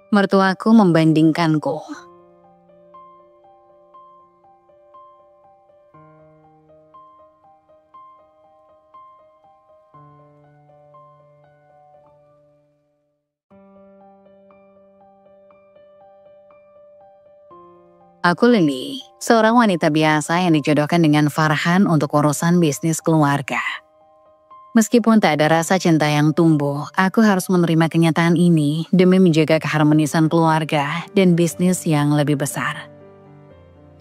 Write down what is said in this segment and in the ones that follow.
Mertuaku membandingkanku. Aku Lily, seorang wanita biasa yang dijodohkan dengan Farhan untuk urusan bisnis keluarga. Meskipun tak ada rasa cinta yang tumbuh, aku harus menerima kenyataan ini demi menjaga keharmonisan keluarga dan bisnis yang lebih besar.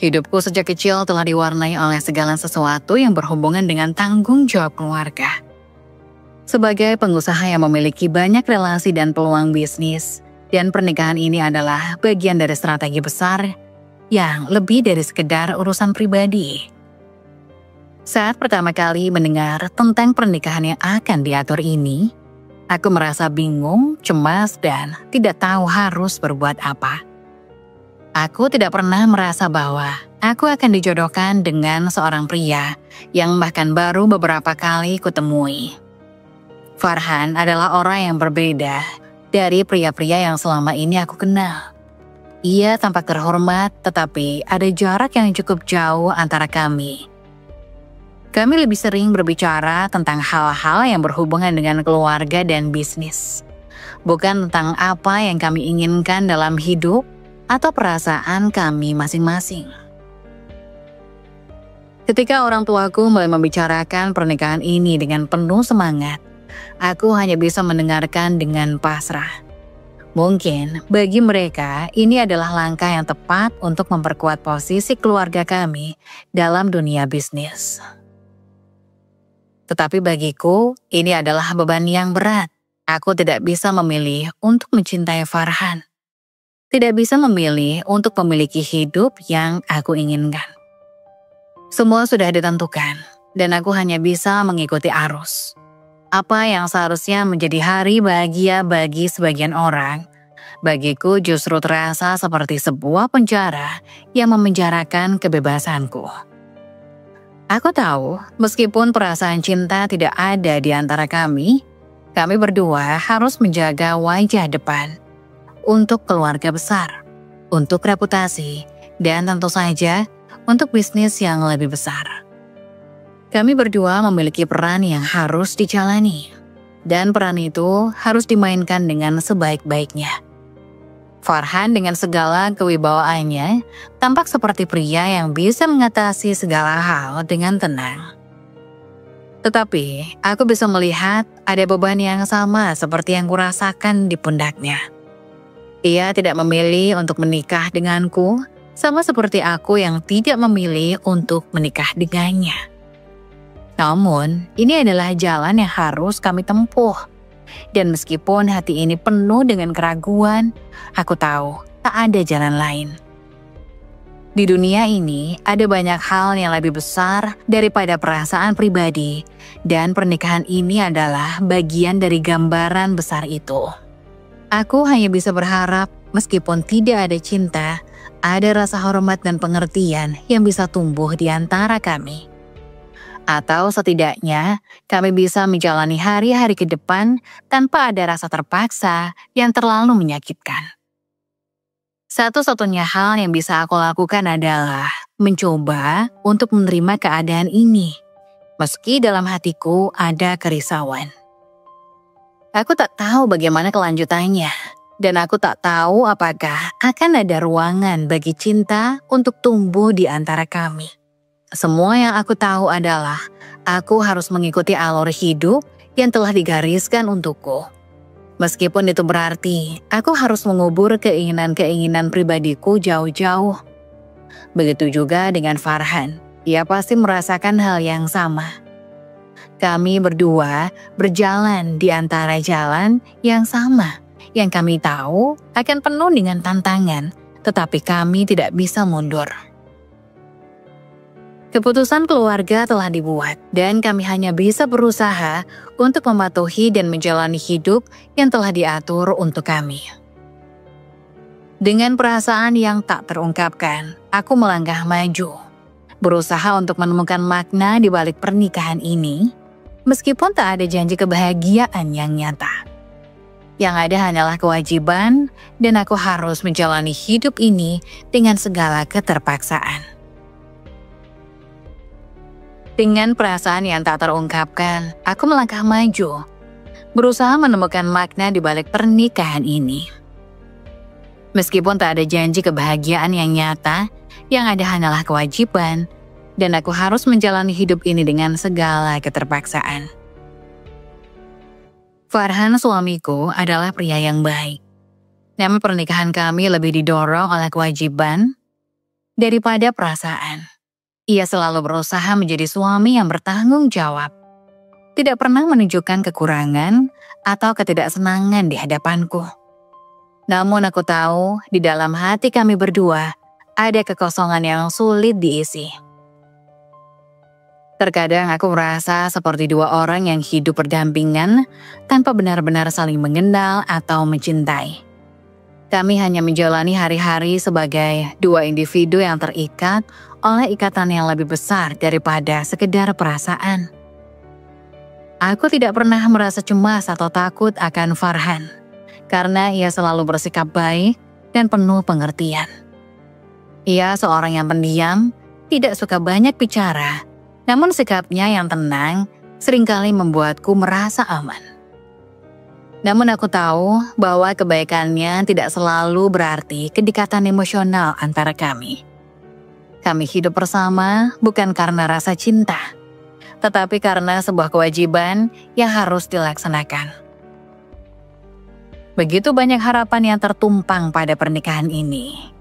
Hidupku sejak kecil telah diwarnai oleh segala sesuatu yang berhubungan dengan tanggung jawab keluarga. Sebagai pengusaha yang memiliki banyak relasi dan peluang bisnis, dan pernikahan ini adalah bagian dari strategi besar yang lebih dari sekedar urusan pribadi. Saat pertama kali mendengar tentang pernikahan yang akan diatur ini, aku merasa bingung, cemas, dan tidak tahu harus berbuat apa. Aku tidak pernah merasa bahwa aku akan dijodohkan dengan seorang pria yang bahkan baru beberapa kali kutemui. Farhan adalah orang yang berbeda dari pria-pria yang selama ini aku kenal. Ia tampak terhormat, tetapi ada jarak yang cukup jauh antara kami. Kami lebih sering berbicara tentang hal-hal yang berhubungan dengan keluarga dan bisnis. Bukan tentang apa yang kami inginkan dalam hidup atau perasaan kami masing-masing. Ketika orang tuaku mulai membicarakan pernikahan ini dengan penuh semangat, aku hanya bisa mendengarkan dengan pasrah. Mungkin bagi mereka ini adalah langkah yang tepat untuk memperkuat posisi keluarga kami dalam dunia bisnis. Tetapi bagiku ini adalah beban yang berat. Aku tidak bisa memilih untuk mencintai Farhan. Tidak bisa memilih untuk memiliki hidup yang aku inginkan. Semua sudah ditentukan dan aku hanya bisa mengikuti arus. Apa yang seharusnya menjadi hari bahagia bagi sebagian orang, bagiku justru terasa seperti sebuah penjara yang memenjarakan kebebasanku. Aku tahu, meskipun perasaan cinta tidak ada di antara kami berdua harus menjaga wajah depan untuk keluarga besar, untuk reputasi, dan tentu saja untuk bisnis yang lebih besar. Kami berdua memiliki peran yang harus dijalani, dan peran itu harus dimainkan dengan sebaik-baiknya. Farhan dengan segala kewibawaannya tampak seperti pria yang bisa mengatasi segala hal dengan tenang. Tetapi aku bisa melihat ada beban yang sama seperti yang kurasakan di pundaknya. Ia tidak memilih untuk menikah denganku, sama seperti aku yang tidak memilih untuk menikah dengannya. Namun, ini adalah jalan yang harus kami tempuh. Dan meskipun hati ini penuh dengan keraguan, aku tahu tak ada jalan lain. Di dunia ini, ada banyak hal yang lebih besar daripada perasaan pribadi, dan pernikahan ini adalah bagian dari gambaran besar itu. Aku hanya bisa berharap, meskipun tidak ada cinta, ada rasa hormat dan pengertian yang bisa tumbuh di antara kami. Atau setidaknya kami bisa menjalani hari-hari ke depan tanpa ada rasa terpaksa yang terlalu menyakitkan. Satu-satunya hal yang bisa aku lakukan adalah mencoba untuk menerima keadaan ini, meski dalam hatiku ada kerisauan. Aku tak tahu bagaimana kelanjutannya, dan aku tak tahu apakah akan ada ruangan bagi cinta untuk tumbuh di antara kami. Semua yang aku tahu adalah aku harus mengikuti alur hidup yang telah digariskan untukku. Meskipun itu berarti aku harus mengubur keinginan-keinginan pribadiku jauh-jauh. Begitu juga dengan Farhan, ia pasti merasakan hal yang sama. Kami berdua berjalan di antara jalan yang sama, yang kami tahu akan penuh dengan tantangan, tetapi kami tidak bisa mundur. Keputusan keluarga telah dibuat dan kami hanya bisa berusaha untuk mematuhi dan menjalani hidup yang telah diatur untuk kami. Dengan perasaan yang tak terungkapkan, aku melangkah maju, berusaha untuk menemukan makna di balik pernikahan ini, meskipun tak ada janji kebahagiaan yang nyata. Yang ada hanyalah kewajiban dan aku harus menjalani hidup ini dengan segala keterpaksaan. Dengan perasaan yang tak terungkapkan, aku melangkah maju, berusaha menemukan makna di balik pernikahan ini. Meskipun tak ada janji kebahagiaan yang nyata, yang ada hanyalah kewajiban, dan aku harus menjalani hidup ini dengan segala keterpaksaan. Farhan, suamiku, adalah pria yang baik. Namun pernikahan kami lebih didorong oleh kewajiban daripada perasaan. Ia selalu berusaha menjadi suami yang bertanggung jawab. Tidak pernah menunjukkan kekurangan atau ketidaksenangan di hadapanku. Namun aku tahu di dalam hati kami berdua ada kekosongan yang sulit diisi. Terkadang aku merasa seperti dua orang yang hidup berdampingan tanpa benar-benar saling mengenal atau mencintai. Kami hanya menjalani hari-hari sebagai dua individu yang terikat oleh ikatan yang lebih besar daripada sekedar perasaan. Aku tidak pernah merasa cemas atau takut akan Farhan, karena ia selalu bersikap baik dan penuh pengertian. Ia seorang yang pendiam, tidak suka banyak bicara, namun sikapnya yang tenang seringkali membuatku merasa aman. Namun aku tahu bahwa kebaikannya tidak selalu berarti kedekatan emosional antara kami. Kami hidup bersama bukan karena rasa cinta, tetapi karena sebuah kewajiban yang harus dilaksanakan. Begitu banyak harapan yang tertumpang pada pernikahan ini.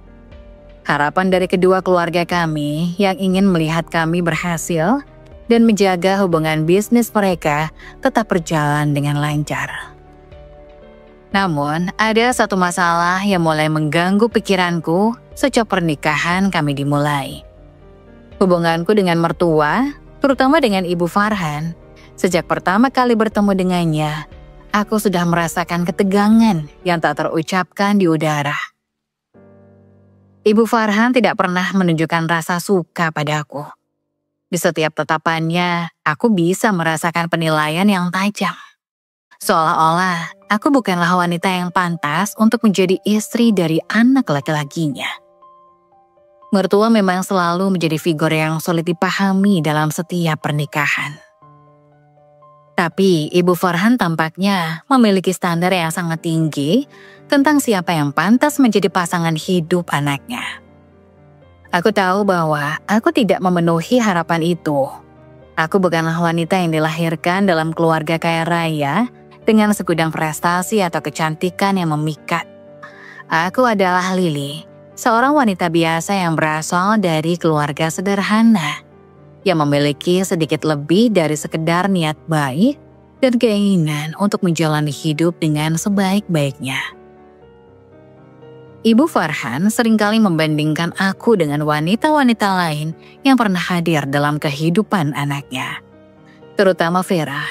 Harapan dari kedua keluarga kami yang ingin melihat kami berhasil dan menjaga hubungan bisnis mereka tetap berjalan dengan lancar. Namun, ada satu masalah yang mulai mengganggu pikiranku sejak pernikahan kami dimulai. Hubunganku dengan mertua, terutama dengan Ibu Farhan, sejak pertama kali bertemu dengannya, aku sudah merasakan ketegangan yang tak terucapkan di udara. Ibu Farhan tidak pernah menunjukkan rasa suka padaku. Di setiap tatapannya, aku bisa merasakan penilaian yang tajam. Seolah-olah aku bukanlah wanita yang pantas untuk menjadi istri dari anak laki-lakinya. Mertua memang selalu menjadi figur yang sulit dipahami dalam setiap pernikahan. Tapi Ibu Farhan tampaknya memiliki standar yang sangat tinggi tentang siapa yang pantas menjadi pasangan hidup anaknya. Aku tahu bahwa aku tidak memenuhi harapan itu. Aku bukanlah wanita yang dilahirkan dalam keluarga kaya raya dengan segudang prestasi atau kecantikan yang memikat. Aku adalah Lily, seorang wanita biasa yang berasal dari keluarga sederhana, yang memiliki sedikit lebih dari sekedar niat baik dan keinginan untuk menjalani hidup dengan sebaik-baiknya. Ibu Farhan seringkali membandingkan aku dengan wanita-wanita lain yang pernah hadir dalam kehidupan anaknya, terutama Vera,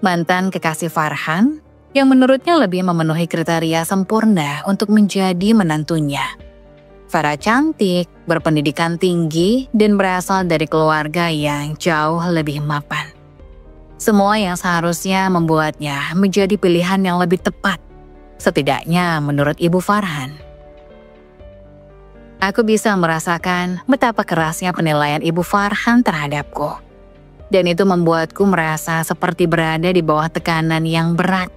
mantan kekasih Farhan yang menurutnya lebih memenuhi kriteria sempurna untuk menjadi menantunya. Farah cantik, berpendidikan tinggi, dan berasal dari keluarga yang jauh lebih mapan. Semua yang seharusnya membuatnya menjadi pilihan yang lebih tepat, setidaknya menurut Ibu Farhan. Aku bisa merasakan betapa kerasnya penilaian Ibu Farhan terhadapku. Dan itu membuatku merasa seperti berada di bawah tekanan yang berat.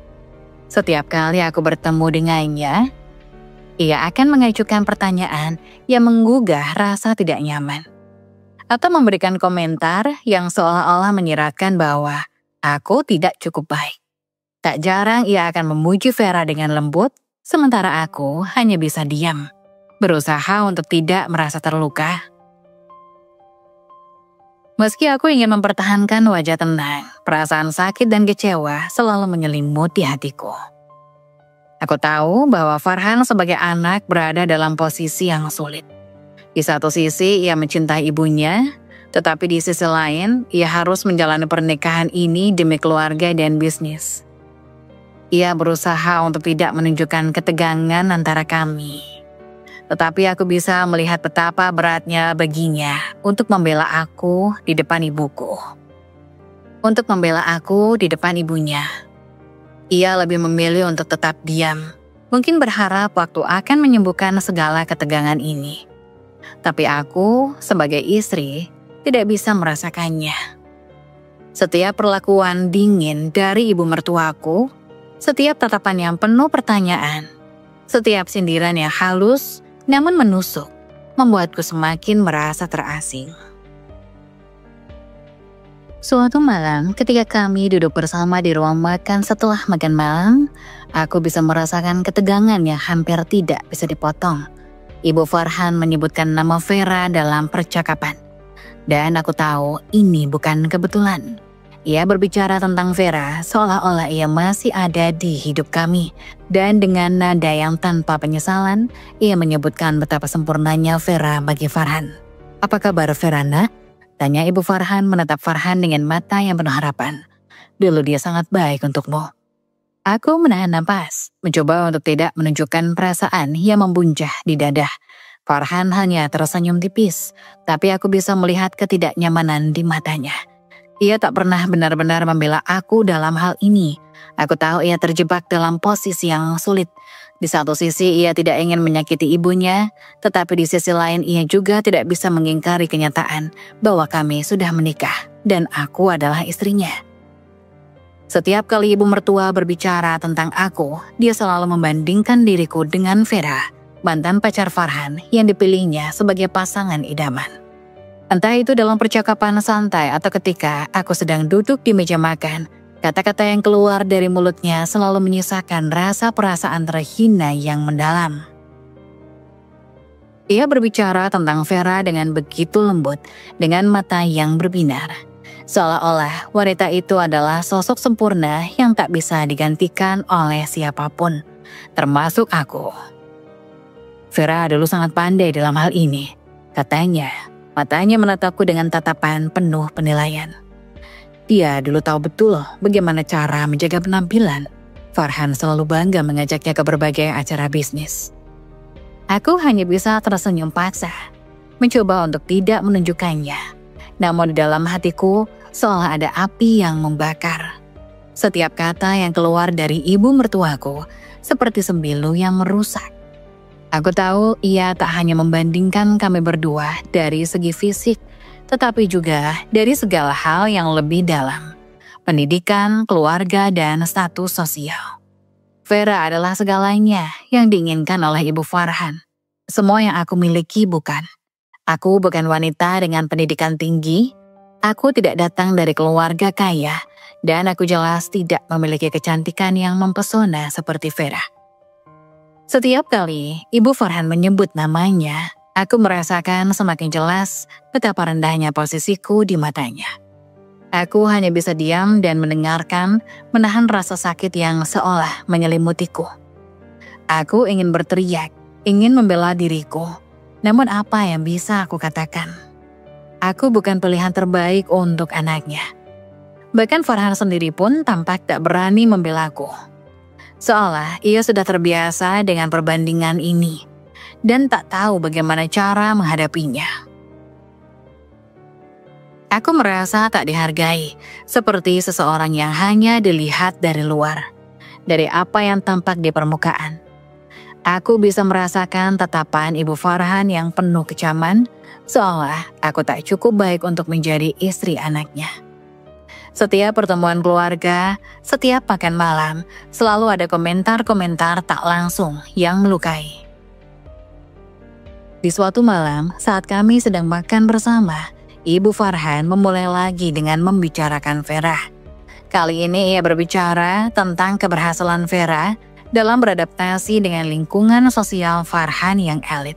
Setiap kali aku bertemu dengannya, ia akan mengajukan pertanyaan yang menggugah rasa tidak nyaman. Atau memberikan komentar yang seolah-olah menyiratkan bahwa aku tidak cukup baik. Tak jarang ia akan memuji Vera dengan lembut, sementara aku hanya bisa diam, berusaha untuk tidak merasa terluka. Meski aku ingin mempertahankan wajah tenang, perasaan sakit dan kecewa selalu menyelimuti hatiku. Aku tahu bahwa Farhan sebagai anak berada dalam posisi yang sulit. Di satu sisi ia mencintai ibunya, tetapi di sisi lain ia harus menjalani pernikahan ini demi keluarga dan bisnis. Ia berusaha untuk tidak menunjukkan ketegangan antara kami. Tetapi aku bisa melihat betapa beratnya baginya untuk membela aku di depan ibuku. Untuk membela aku di depan ibunya. Ia lebih memilih untuk tetap diam. Mungkin berharap waktu akan menyembuhkan segala ketegangan ini. Tapi aku, sebagai istri, tidak bisa merasakannya. Setiap perlakuan dingin dari ibu mertuaku, setiap tatapan yang penuh pertanyaan, setiap sindiran yang halus namun menusuk, membuatku semakin merasa terasing. Suatu malam ketika kami duduk bersama di ruang makan setelah makan malam, aku bisa merasakan ketegangan yang hampir tidak bisa dipotong. Ibu Farhan menyebutkan nama Vera dalam percakapan. Dan aku tahu ini bukan kebetulan. Ia berbicara tentang Vera seolah-olah ia masih ada di hidup kami. Dan dengan nada yang tanpa penyesalan, ia menyebutkan betapa sempurnanya Vera bagi Farhan. "Apa kabar Vera, nak?" tanya Ibu Farhan menatap Farhan dengan mata yang penuh harapan. "Dulu dia sangat baik untukmu." Aku menahan napas, mencoba untuk tidak menunjukkan perasaan yang membuncah di dada. Farhan hanya tersenyum tipis, tapi aku bisa melihat ketidaknyamanan di matanya. Ia tak pernah benar-benar membela aku dalam hal ini. Aku tahu ia terjebak dalam posisi yang sulit. Di satu sisi ia tidak ingin menyakiti ibunya, tetapi di sisi lain ia juga tidak bisa mengingkari kenyataan bahwa kami sudah menikah dan aku adalah istrinya. Setiap kali ibu mertua berbicara tentang aku, dia selalu membandingkan diriku dengan Vera, mantan pacar Farhan yang dipilihnya sebagai pasangan idaman. Entah itu dalam percakapan santai atau ketika aku sedang duduk di meja makan, kata-kata yang keluar dari mulutnya selalu menyisakan rasa perasaan terhina yang mendalam. Ia berbicara tentang Vera dengan begitu lembut, dengan mata yang berbinar. Seolah-olah wanita itu adalah sosok sempurna yang tak bisa digantikan oleh siapapun, termasuk aku. Vera dulu sangat pandai dalam hal ini, katanya. Matanya menatapku dengan tatapan penuh penilaian. Dia dulu tahu betul bagaimana cara menjaga penampilan. Farhan selalu bangga mengajaknya ke berbagai acara bisnis. Aku hanya bisa tersenyum paksa, mencoba untuk tidak menunjukkannya. Namun di dalam hatiku seolah ada api yang membakar. Setiap kata yang keluar dari ibu mertuaku seperti sembilu yang merusak. Aku tahu ia tak hanya membandingkan kami berdua dari segi fisik, tetapi juga dari segala hal yang lebih dalam. Pendidikan, keluarga, dan status sosial. Vera adalah segalanya yang diinginkan oleh Ibu Farhan. Semua yang aku miliki bukan. Aku bukan wanita dengan pendidikan tinggi, aku tidak datang dari keluarga kaya, dan aku jelas tidak memiliki kecantikan yang mempesona seperti Vera. Setiap kali Ibu Farhan menyebut namanya, aku merasakan semakin jelas betapa rendahnya posisiku di matanya. Aku hanya bisa diam dan mendengarkan, menahan rasa sakit yang seolah menyelimutiku. Aku ingin berteriak, ingin membela diriku. Namun apa yang bisa aku katakan? Aku bukan pilihan terbaik untuk anaknya. Bahkan Farhan sendiri pun tampak tak berani membelaku. Seolah ia sudah terbiasa dengan perbandingan ini dan tak tahu bagaimana cara menghadapinya. Aku merasa tak dihargai, seperti seseorang yang hanya dilihat dari luar, dari apa yang tampak di permukaan. Aku bisa merasakan tatapan Ibu Farhan yang penuh kecaman, seolah aku tak cukup baik untuk menjadi istri anaknya. Setiap pertemuan keluarga, setiap makan malam, selalu ada komentar-komentar tak langsung yang melukai. Di suatu malam, saat kami sedang makan bersama, Ibu Farhan memulai lagi dengan membicarakan Vera. Kali ini ia berbicara tentang keberhasilan Vera dalam beradaptasi dengan lingkungan sosial Farhan yang elit.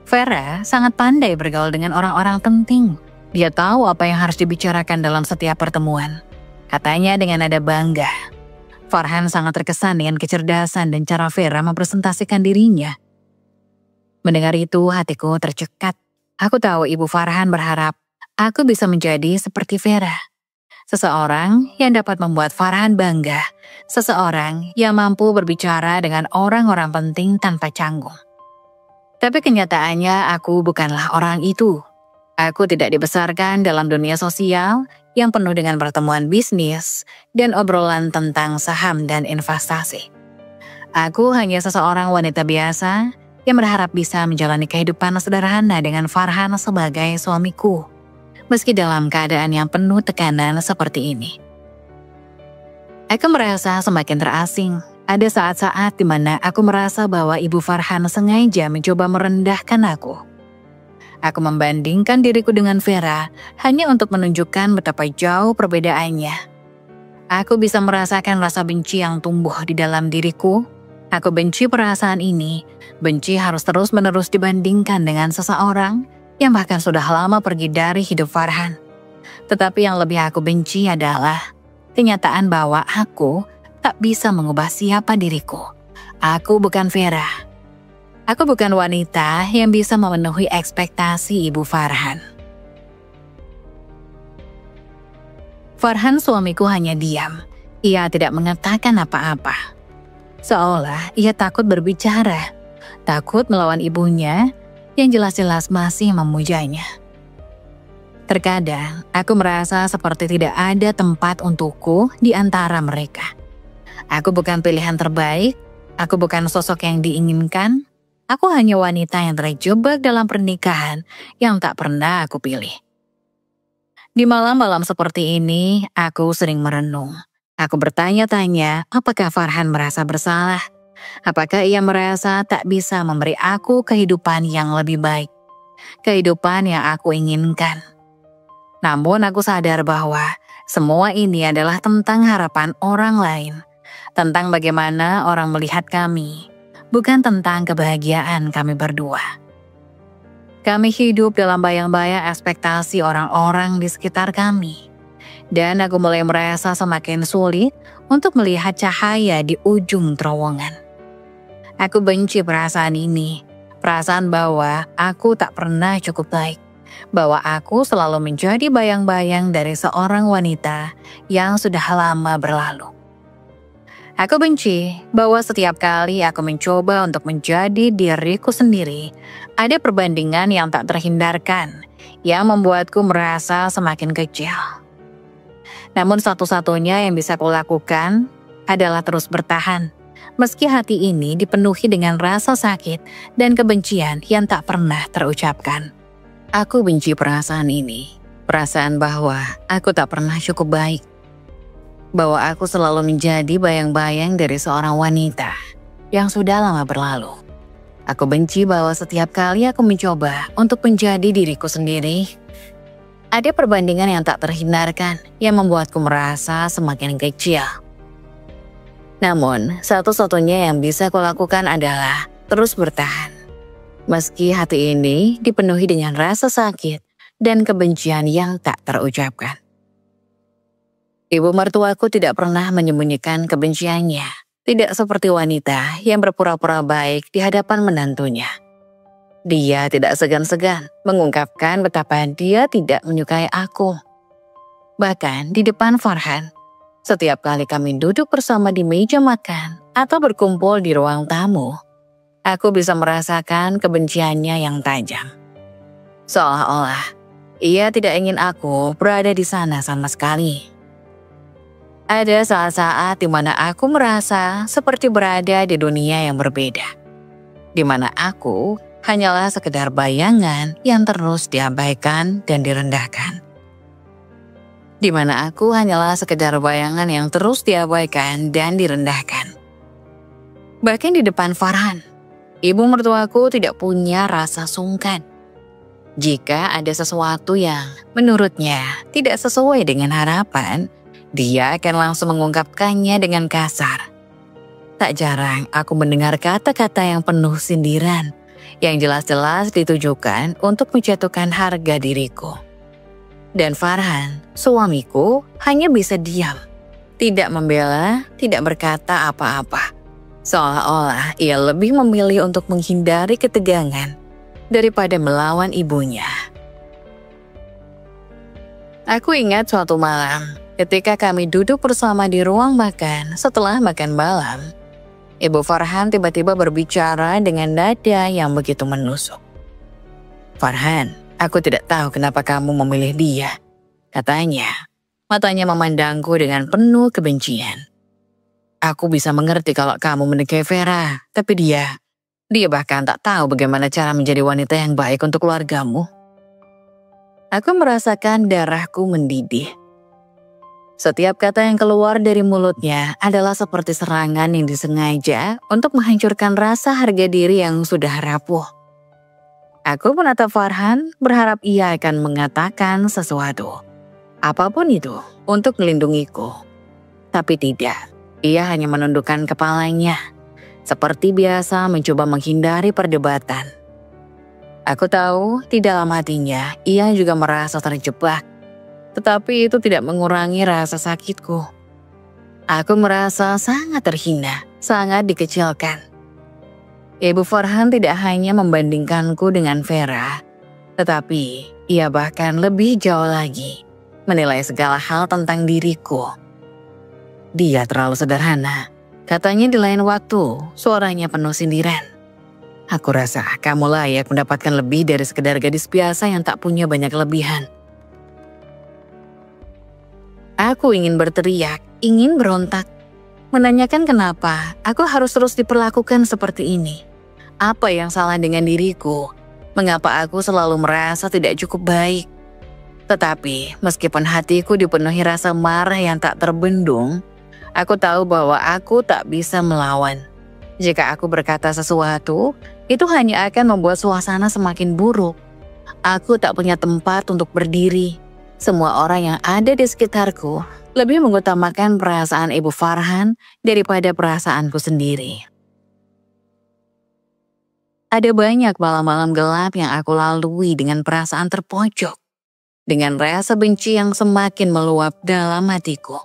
Vera sangat pandai bergaul dengan orang-orang penting. Dia tahu apa yang harus dibicarakan dalam setiap pertemuan. Katanya dengan nada bangga. Farhan sangat terkesan dengan kecerdasan dan cara Vera mempresentasikan dirinya. Mendengar itu hatiku tercekat. Aku tahu Ibu Farhan berharap aku bisa menjadi seperti Vera. Seseorang yang dapat membuat Farhan bangga. Seseorang yang mampu berbicara dengan orang-orang penting tanpa canggung. Tapi kenyataannya aku bukanlah orang itu. Aku tidak dibesarkan dalam dunia sosial yang penuh dengan pertemuan bisnis dan obrolan tentang saham dan investasi. Aku hanya seseorang wanita biasa yang berharap bisa menjalani kehidupan sederhana dengan Farhan sebagai suamiku, meski dalam keadaan yang penuh tekanan seperti ini. Aku merasa semakin terasing. Ada saat-saat di mana aku merasa bahwa Ibu Farhan sengaja mencoba merendahkan aku. Aku membandingkan diriku dengan Vera hanya untuk menunjukkan betapa jauh perbedaannya. Aku bisa merasakan rasa benci yang tumbuh di dalam diriku. Aku benci perasaan ini, benci harus terus-menerus dibandingkan dengan seseorang yang bahkan sudah lama pergi dari hidup Farhan. Tetapi yang lebih aku benci adalah kenyataan bahwa aku tak bisa mengubah siapa diriku. Aku bukan Vera. Aku bukan wanita yang bisa memenuhi ekspektasi Ibu Farhan. Farhan suamiku hanya diam. Ia tidak mengatakan apa-apa. Seolah ia takut berbicara, takut melawan ibunya yang jelas-jelas masih memujanya. Terkadang aku merasa seperti tidak ada tempat untukku di antara mereka. Aku bukan pilihan terbaik, aku bukan sosok yang diinginkan. Aku hanya wanita yang terjebak dalam pernikahan yang tak pernah aku pilih. Di malam-malam seperti ini, aku sering merenung. Aku bertanya-tanya, apakah Farhan merasa bersalah? Apakah ia merasa tak bisa memberi aku kehidupan yang lebih baik? Kehidupan yang aku inginkan. Namun aku sadar bahwa semua ini adalah tentang harapan orang lain. Tentang bagaimana orang melihat kami. Bukan tentang kebahagiaan kami berdua. Kami hidup dalam bayang-bayang ekspektasi orang-orang di sekitar kami. Dan aku mulai merasa semakin sulit untuk melihat cahaya di ujung terowongan. Aku benci perasaan ini. Perasaan bahwa aku tak pernah cukup baik. Bahwa aku selalu menjadi bayang-bayang dari seorang wanita yang sudah lama berlalu. Aku benci bahwa setiap kali aku mencoba untuk menjadi diriku sendiri, ada perbandingan yang tak terhindarkan yang membuatku merasa semakin kecil. Namun satu-satunya yang bisa kulakukan adalah terus bertahan, meski hati ini dipenuhi dengan rasa sakit dan kebencian yang tak pernah terucapkan. Aku benci perasaan ini, perasaan bahwa aku tak pernah cukup baik. Bahwa aku selalu menjadi bayang-bayang dari seorang wanita yang sudah lama berlalu. Aku benci bahwa setiap kali aku mencoba untuk menjadi diriku sendiri, ada perbandingan yang tak terhindarkan yang membuatku merasa semakin kecil. Namun, satu-satunya yang bisa kulakukan adalah terus bertahan. Meski hati ini dipenuhi dengan rasa sakit dan kebencian yang tak terucapkan. Ibu mertuaku tidak pernah menyembunyikan kebenciannya, tidak seperti wanita yang berpura-pura baik di hadapan menantunya. Dia tidak segan-segan mengungkapkan betapa dia tidak menyukai aku. Bahkan di depan Farhan, setiap kali kami duduk bersama di meja makan atau berkumpul di ruang tamu, aku bisa merasakan kebenciannya yang tajam. Seolah-olah ia tidak ingin aku berada di sana sama sekali. Ada saat-saat di mana aku merasa seperti berada di dunia yang berbeda. Di mana aku hanyalah sekedar bayangan yang terus diabaikan dan direndahkan. Di mana aku hanyalah sekedar bayangan yang terus diabaikan dan direndahkan. Bahkan di depan Farhan, ibu mertuaku tidak punya rasa sungkan. Jika ada sesuatu yang menurutnya tidak sesuai dengan harapan, dia akan langsung mengungkapkannya dengan kasar. Tak jarang aku mendengar kata-kata yang penuh sindiran, yang jelas-jelas ditujukan untuk menjatuhkan harga diriku. Dan Farhan, suamiku, hanya bisa diam. Tidak membela, tidak berkata apa-apa. Seolah-olah ia lebih memilih untuk menghindari ketegangan daripada melawan ibunya. Aku ingat suatu malam, ketika kami duduk bersama di ruang makan setelah makan malam, Ibu Farhan tiba-tiba berbicara dengan nada yang begitu menusuk. "Farhan, aku tidak tahu kenapa kamu memilih dia," katanya. Matanya memandangku dengan penuh kebencian. Aku bisa mengerti kalau kamu menikahi Vera, tapi dia bahkan tak tahu bagaimana cara menjadi wanita yang baik untuk keluargamu. Aku merasakan darahku mendidih. Setiap kata yang keluar dari mulutnya adalah seperti serangan yang disengaja untuk menghancurkan rasa harga diri yang sudah rapuh. Aku menatap Farhan, berharap ia akan mengatakan sesuatu, apapun itu, untuk melindungiku. Tapi tidak, ia hanya menundukkan kepalanya. Seperti biasa mencoba menghindari perdebatan. Aku tahu di dalam hatinya ia juga merasa terjebak. Tetapi itu tidak mengurangi rasa sakitku. Aku merasa sangat terhina, sangat dikecilkan. Ibu Farhan tidak hanya membandingkanku dengan Vera, tetapi ia bahkan lebih jauh lagi menilai segala hal tentang diriku. Dia terlalu sederhana. Katanya di lain waktu, suaranya penuh sindiran. Aku rasa kamu layak mendapatkan lebih dari sekedar gadis biasa yang tak punya banyak kelebihan. Aku ingin berteriak, ingin berontak. Menanyakan kenapa aku harus terus diperlakukan seperti ini. Apa yang salah dengan diriku? Mengapa aku selalu merasa tidak cukup baik? Tetapi meskipun hatiku dipenuhi rasa marah yang tak terbendung, aku tahu bahwa aku tak bisa melawan. Jika aku berkata sesuatu, itu hanya akan membuat suasana semakin buruk. Aku tak punya tempat untuk berdiri. Semua orang yang ada di sekitarku lebih mengutamakan perasaan Ibu Farhan daripada perasaanku sendiri. Ada banyak malam-malam gelap yang aku lalui dengan perasaan terpojok, dengan rasa benci yang semakin meluap dalam hatiku.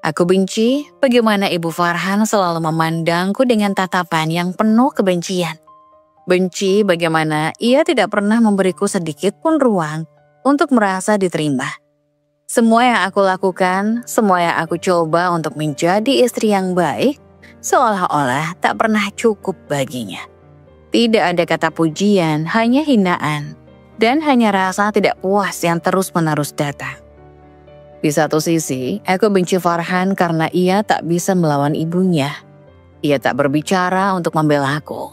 Aku benci bagaimana Ibu Farhan selalu memandangku dengan tatapan yang penuh kebencian. Benci bagaimana ia tidak pernah memberiku sedikit pun ruang untuk merasa diterima. Semua yang aku lakukan, semua yang aku coba untuk menjadi istri yang baik, seolah-olah tak pernah cukup baginya. Tidak ada kata pujian, hanya hinaan, dan hanya rasa tidak puas yang terus-menerus datang. Di satu sisi, aku benci Farhan karena ia tak bisa melawan ibunya. Ia tak berbicara untuk membela aku.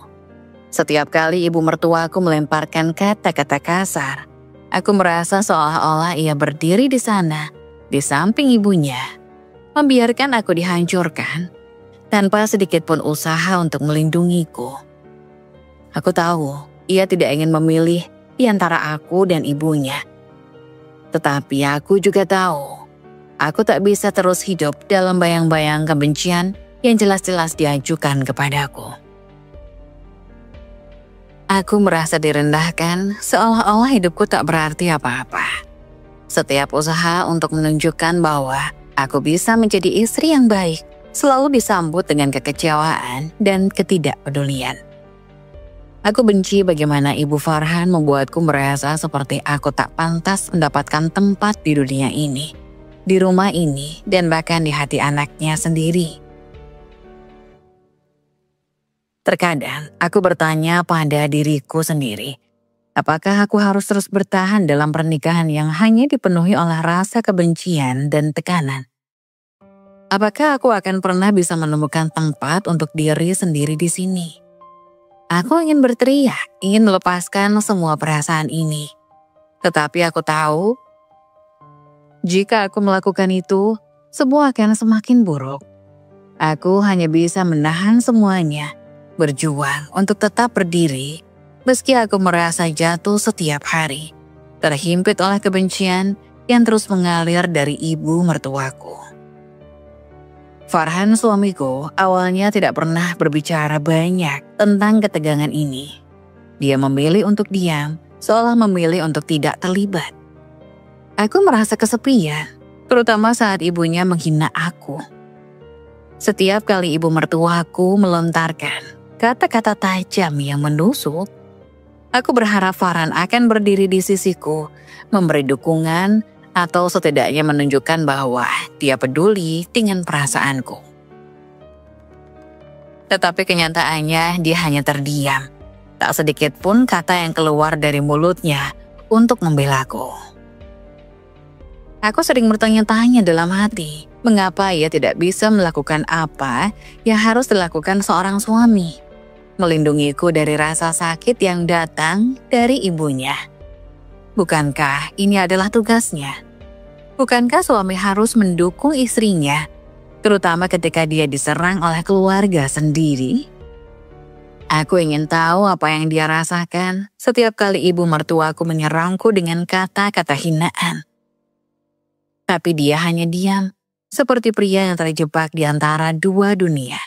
Setiap kali ibu mertuaku melemparkan kata-kata kasar, aku merasa seolah-olah ia berdiri di sana, di samping ibunya, membiarkan aku dihancurkan, tanpa sedikit pun usaha untuk melindungiku. Aku tahu, ia tidak ingin memilih di antara aku dan ibunya. Tetapi aku juga tahu, aku tak bisa terus hidup dalam bayang-bayang kebencian yang jelas-jelas diajukan kepadaku. Aku merasa direndahkan, seolah-olah hidupku tak berarti apa-apa. Setiap usaha untuk menunjukkan bahwa aku bisa menjadi istri yang baik selalu disambut dengan kekecewaan dan ketidakpedulian. Aku benci bagaimana Ibu Farhan membuatku merasa seperti aku tak pantas mendapatkan tempat di dunia ini, di rumah ini, dan bahkan di hati anaknya sendiri. Terkadang aku bertanya pada diriku sendiri, apakah aku harus terus bertahan dalam pernikahan yang hanya dipenuhi oleh rasa kebencian dan tekanan? Apakah aku akan pernah bisa menemukan tempat untuk diri sendiri di sini? Aku ingin berteriak, ingin melepaskan semua perasaan ini. Tetapi aku tahu, jika aku melakukan itu, semua akan semakin buruk. Aku hanya bisa menahan semuanya, berjuang untuk tetap berdiri, meski aku merasa jatuh setiap hari, terhimpit oleh kebencian yang terus mengalir dari ibu mertuaku. Farhan suamiku awalnya tidak pernah berbicara banyak tentang ketegangan ini. Dia memilih untuk diam, seolah memilih untuk tidak terlibat. Aku merasa kesepian, terutama saat ibunya menghina aku. Setiap kali ibu mertuaku melontarkan kata-kata tajam yang menusuk, aku berharap Farhan akan berdiri di sisiku, memberi dukungan, atau setidaknya menunjukkan bahwa dia peduli dengan perasaanku. Tetapi kenyataannya dia hanya terdiam. Tak sedikit pun kata yang keluar dari mulutnya untuk membelaku. Aku sering bertanya-tanya dalam hati, mengapa ia tidak bisa melakukan apa yang harus dilakukan seorang suami? Melindungiku dari rasa sakit yang datang dari ibunya. Bukankah ini adalah tugasnya? Bukankah suami harus mendukung istrinya, terutama ketika dia diserang oleh keluarga sendiri? Aku ingin tahu apa yang dia rasakan setiap kali ibu mertuaku menyerangku dengan kata-kata hinaan. Tapi dia hanya diam, seperti pria yang terjebak di antara dua dunia.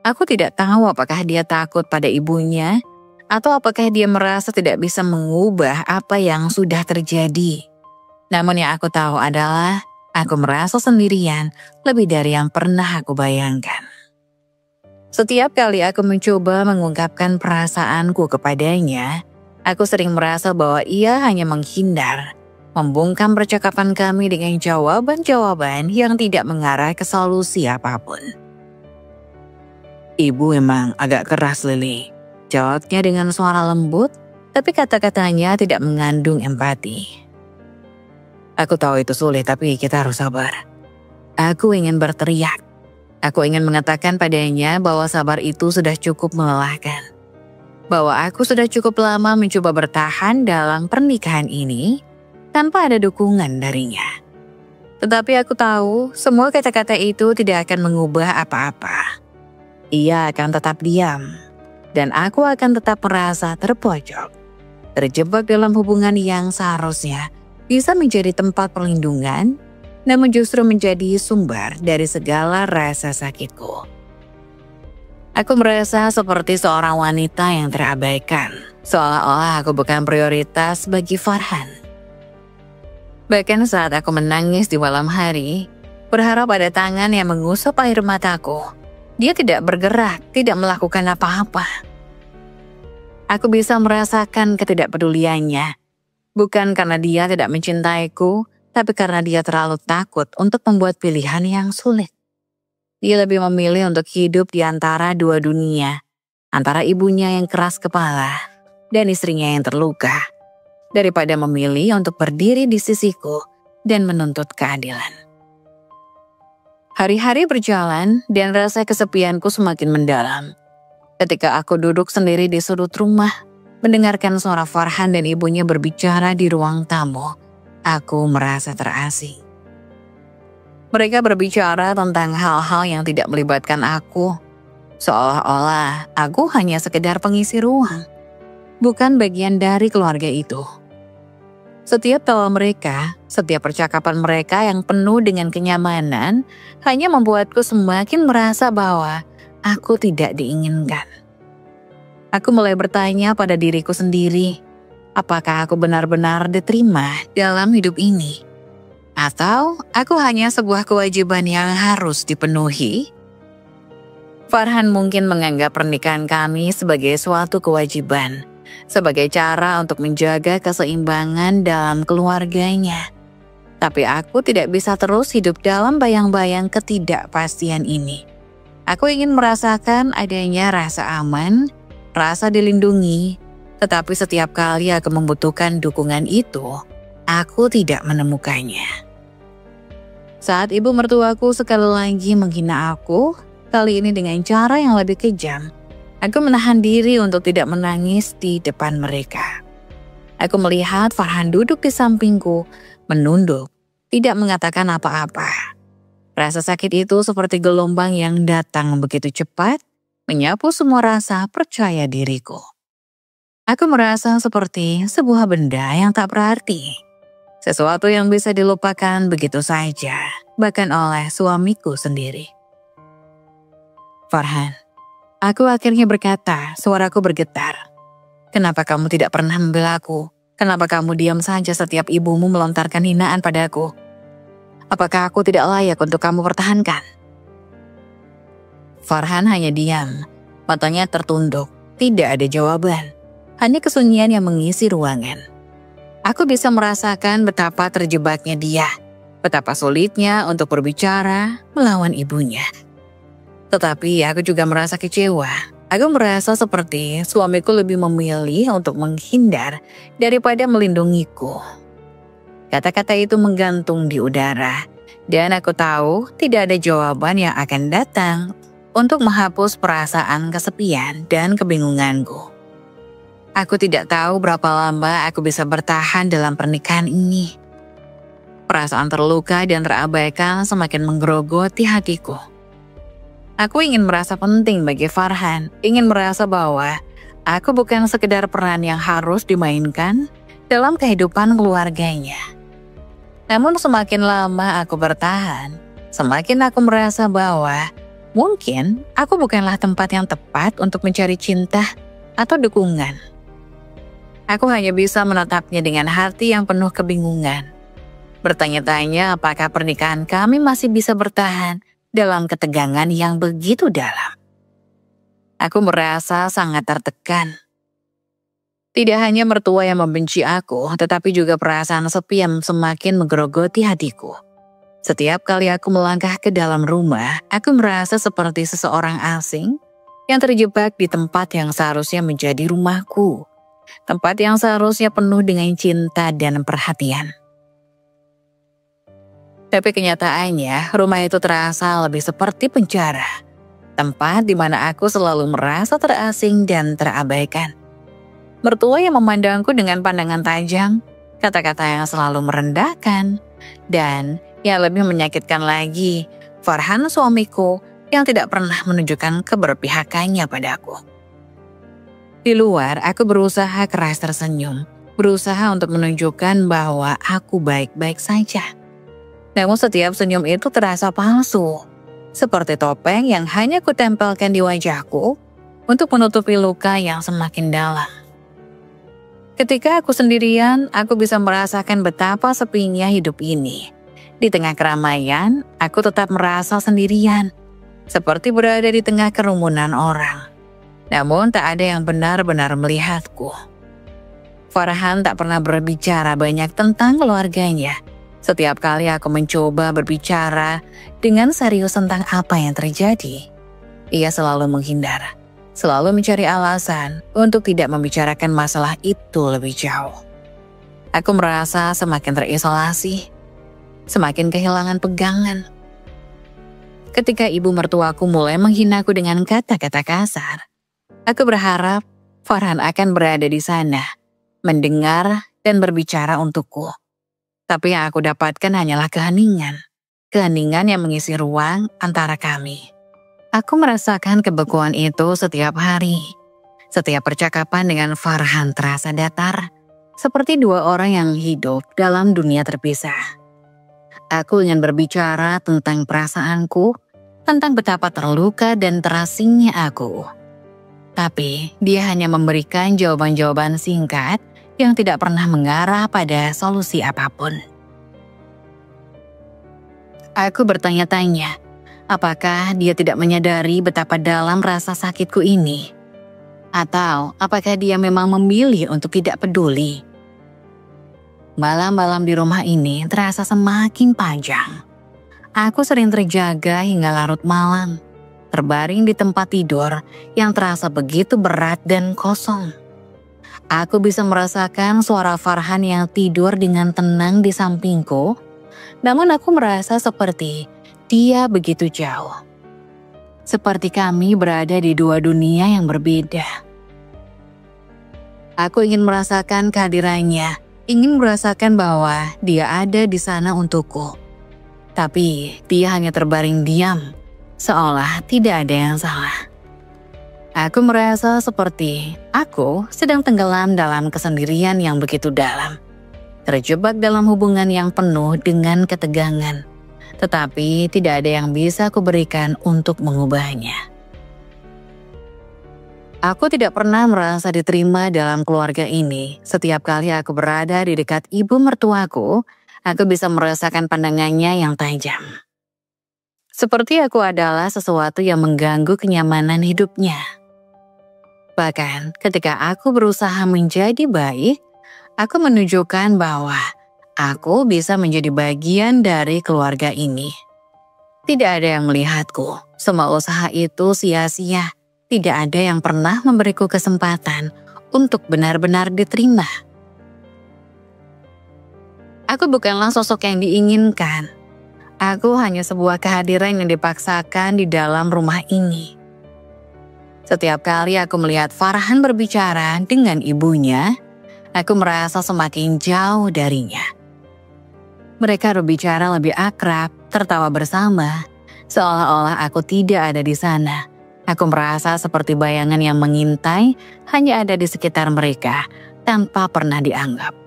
Aku tidak tahu apakah dia takut pada ibunya, atau apakah dia merasa tidak bisa mengubah apa yang sudah terjadi. Namun yang aku tahu adalah, aku merasa sendirian lebih dari yang pernah aku bayangkan. Setiap kali aku mencoba mengungkapkan perasaanku kepadanya, aku sering merasa bahwa ia hanya menghindar, membungkam percakapan kami dengan jawaban-jawaban yang tidak mengarah ke solusi apapun. "Ibu memang agak keras, Lily," jawabnya dengan suara lembut, tapi kata-katanya tidak mengandung empati. "Aku tahu itu sulit, tapi kita harus sabar." Aku ingin berteriak. Aku ingin mengatakan padanya bahwa sabar itu sudah cukup melelahkan. Bahwa aku sudah cukup lama mencoba bertahan dalam pernikahan ini tanpa ada dukungan darinya. Tetapi aku tahu semua kata-kata itu tidak akan mengubah apa-apa. Ia akan tetap diam, dan aku akan tetap merasa terpojok, terjebak dalam hubungan yang seharusnya bisa menjadi tempat perlindungan, namun justru menjadi sumber dari segala rasa sakitku. Aku merasa seperti seorang wanita yang terabaikan, seolah-olah aku bukan prioritas bagi Farhan. Bahkan saat aku menangis di malam hari, berharap ada tangan yang mengusap air mataku, dia tidak bergerak, tidak melakukan apa-apa. Aku bisa merasakan ketidakpeduliannya, bukan karena dia tidak mencintaiku, tapi karena dia terlalu takut untuk membuat pilihan yang sulit. Dia lebih memilih untuk hidup di antara dua dunia, antara ibunya yang keras kepala dan istrinya yang terluka, daripada memilih untuk berdiri di sisiku dan menuntut keadilan. Hari-hari berjalan dan rasa kesepianku semakin mendalam. Ketika aku duduk sendiri di sudut rumah, mendengarkan suara Farhan dan ibunya berbicara di ruang tamu, aku merasa terasing. Mereka berbicara tentang hal-hal yang tidak melibatkan aku, seolah-olah aku hanya sekedar pengisi ruang, bukan bagian dari keluarga itu. Setiap tawa mereka, setiap percakapan mereka yang penuh dengan kenyamanan, hanya membuatku semakin merasa bahwa aku tidak diinginkan. Aku mulai bertanya pada diriku sendiri, apakah aku benar-benar diterima dalam hidup ini? Atau aku hanya sebuah kewajiban yang harus dipenuhi? Farhan mungkin menganggap pernikahan kami sebagai suatu kewajiban, sebagai cara untuk menjaga keseimbangan dalam keluarganya. Tapi aku tidak bisa terus hidup dalam bayang-bayang ketidakpastian ini. Aku ingin merasakan adanya rasa aman, rasa dilindungi, tetapi setiap kali aku membutuhkan dukungan itu, aku tidak menemukannya. Saat ibu mertuaku sekali lagi menghina aku, kali ini dengan cara yang lebih kejam, aku menahan diri untuk tidak menangis di depan mereka. Aku melihat Farhan duduk di sampingku, menunduk, tidak mengatakan apa-apa. Rasa sakit itu seperti gelombang yang datang begitu cepat, menyapu semua rasa percaya diriku. Aku merasa seperti sebuah benda yang tak berarti. Sesuatu yang bisa dilupakan begitu saja, bahkan oleh suamiku sendiri. "Farhan," aku akhirnya berkata, suaraku bergetar. "Kenapa kamu tidak pernah membela aku? Kenapa kamu diam saja setiap ibumu melontarkan hinaan padaku? Apakah aku tidak layak untuk kamu pertahankan?" Farhan hanya diam, matanya tertunduk, tidak ada jawaban. Hanya kesunyian yang mengisi ruangan. Aku bisa merasakan betapa terjebaknya dia, betapa sulitnya untuk berbicara melawan ibunya. Tetapi aku juga merasa kecewa. Aku merasa seperti suamiku lebih memilih untuk menghindar daripada melindungiku. Kata-kata itu menggantung di udara, dan aku tahu tidak ada jawaban yang akan datang untuk menghapus perasaan kesepian dan kebingunganku. Aku tidak tahu berapa lama aku bisa bertahan dalam pernikahan ini. Perasaan terluka dan terabaikan semakin menggerogoti hatiku. Aku ingin merasa penting bagi Farhan, ingin merasa bahwa aku bukan sekedar peran yang harus dimainkan dalam kehidupan keluarganya. Namun semakin lama aku bertahan, semakin aku merasa bahwa mungkin aku bukanlah tempat yang tepat untuk mencari cinta atau dukungan. Aku hanya bisa menatapnya dengan hati yang penuh kebingungan. Bertanya-tanya apakah pernikahan kami masih bisa bertahan dalam ketegangan yang begitu dalam. Aku merasa sangat tertekan. Tidak hanya mertua yang membenci aku, tetapi juga perasaan sepi yang semakin menggerogoti hatiku. Setiap kali aku melangkah ke dalam rumah, aku merasa seperti seseorang asing yang terjebak di tempat yang seharusnya menjadi rumahku. Tempat yang seharusnya penuh dengan cinta dan perhatian. Tapi kenyataannya, rumah itu terasa lebih seperti penjara. Tempat di mana aku selalu merasa terasing dan terabaikan. Mertua yang memandangku dengan pandangan tajam, kata-kata yang selalu merendahkan, dan yang lebih menyakitkan lagi, Farhan suamiku yang tidak pernah menunjukkan keberpihakannya padaku. Di luar, aku berusaha keras tersenyum, berusaha untuk menunjukkan bahwa aku baik-baik saja. Namun setiap senyum itu terasa palsu, seperti topeng yang hanya kutempelkan di wajahku untuk menutupi luka yang semakin dalam. Ketika aku sendirian, aku bisa merasakan betapa sepinya hidup ini. Di tengah keramaian, aku tetap merasa sendirian, seperti berada di tengah kerumunan orang. Namun tak ada yang benar-benar melihatku. Farhan tak pernah berbicara banyak tentang keluarganya. Setiap kali aku mencoba berbicara dengan serius tentang apa yang terjadi, ia selalu menghindar. Selalu mencari alasan untuk tidak membicarakan masalah itu lebih jauh. Aku merasa semakin terisolasi, semakin kehilangan pegangan. Ketika ibu mertuaku mulai menghinaku dengan kata-kata kasar, aku berharap Farhan akan berada di sana, mendengar dan berbicara untukku. Tapi yang aku dapatkan hanyalah keheningan. Keheningan yang mengisi ruang antara kami. Aku merasakan kebekuan itu setiap hari. Setiap percakapan dengan Farhan terasa datar, seperti dua orang yang hidup dalam dunia terpisah. Aku ingin berbicara tentang perasaanku, tentang betapa terluka dan terasingnya aku. Tapi dia hanya memberikan jawaban-jawaban singkat yang tidak pernah mengarah pada solusi apapun. Aku bertanya-tanya, apakah dia tidak menyadari betapa dalam rasa sakitku ini? Atau apakah dia memang memilih untuk tidak peduli? Malam-malam di rumah ini terasa semakin panjang. Aku sering terjaga hingga larut malam, terbaring di tempat tidur yang terasa begitu berat dan kosong. Aku bisa merasakan suara Farhan yang tidur dengan tenang di sampingku, namun aku merasa seperti dia begitu jauh. Seperti kami berada di dua dunia yang berbeda. Aku ingin merasakan kehadirannya, ingin merasakan bahwa dia ada di sana untukku. Tapi dia hanya terbaring diam, seolah tidak ada yang salah. Aku merasa seperti aku sedang tenggelam dalam kesendirian yang begitu dalam. Terjebak dalam hubungan yang penuh dengan ketegangan. Tetapi tidak ada yang bisa aku berikan untuk mengubahnya. Aku tidak pernah merasa diterima dalam keluarga ini. Setiap kali aku berada di dekat ibu mertuaku, aku bisa merasakan pandangannya yang tajam. Seperti aku adalah sesuatu yang mengganggu kenyamanan hidupnya. Bahkan ketika aku berusaha menjadi baik, aku menunjukkan bahwa aku bisa menjadi bagian dari keluarga ini. Tidak ada yang melihatku. Semua usaha itu sia-sia. Tidak ada yang pernah memberiku kesempatan untuk benar-benar diterima. Aku bukanlah sosok yang diinginkan. Aku hanya sebuah kehadiran yang dipaksakan di dalam rumah ini. Setiap kali aku melihat Farhan berbicara dengan ibunya, aku merasa semakin jauh darinya. Mereka berbicara lebih akrab, tertawa bersama, seolah-olah aku tidak ada di sana. Aku merasa seperti bayangan yang mengintai hanya ada di sekitar mereka tanpa pernah dianggap.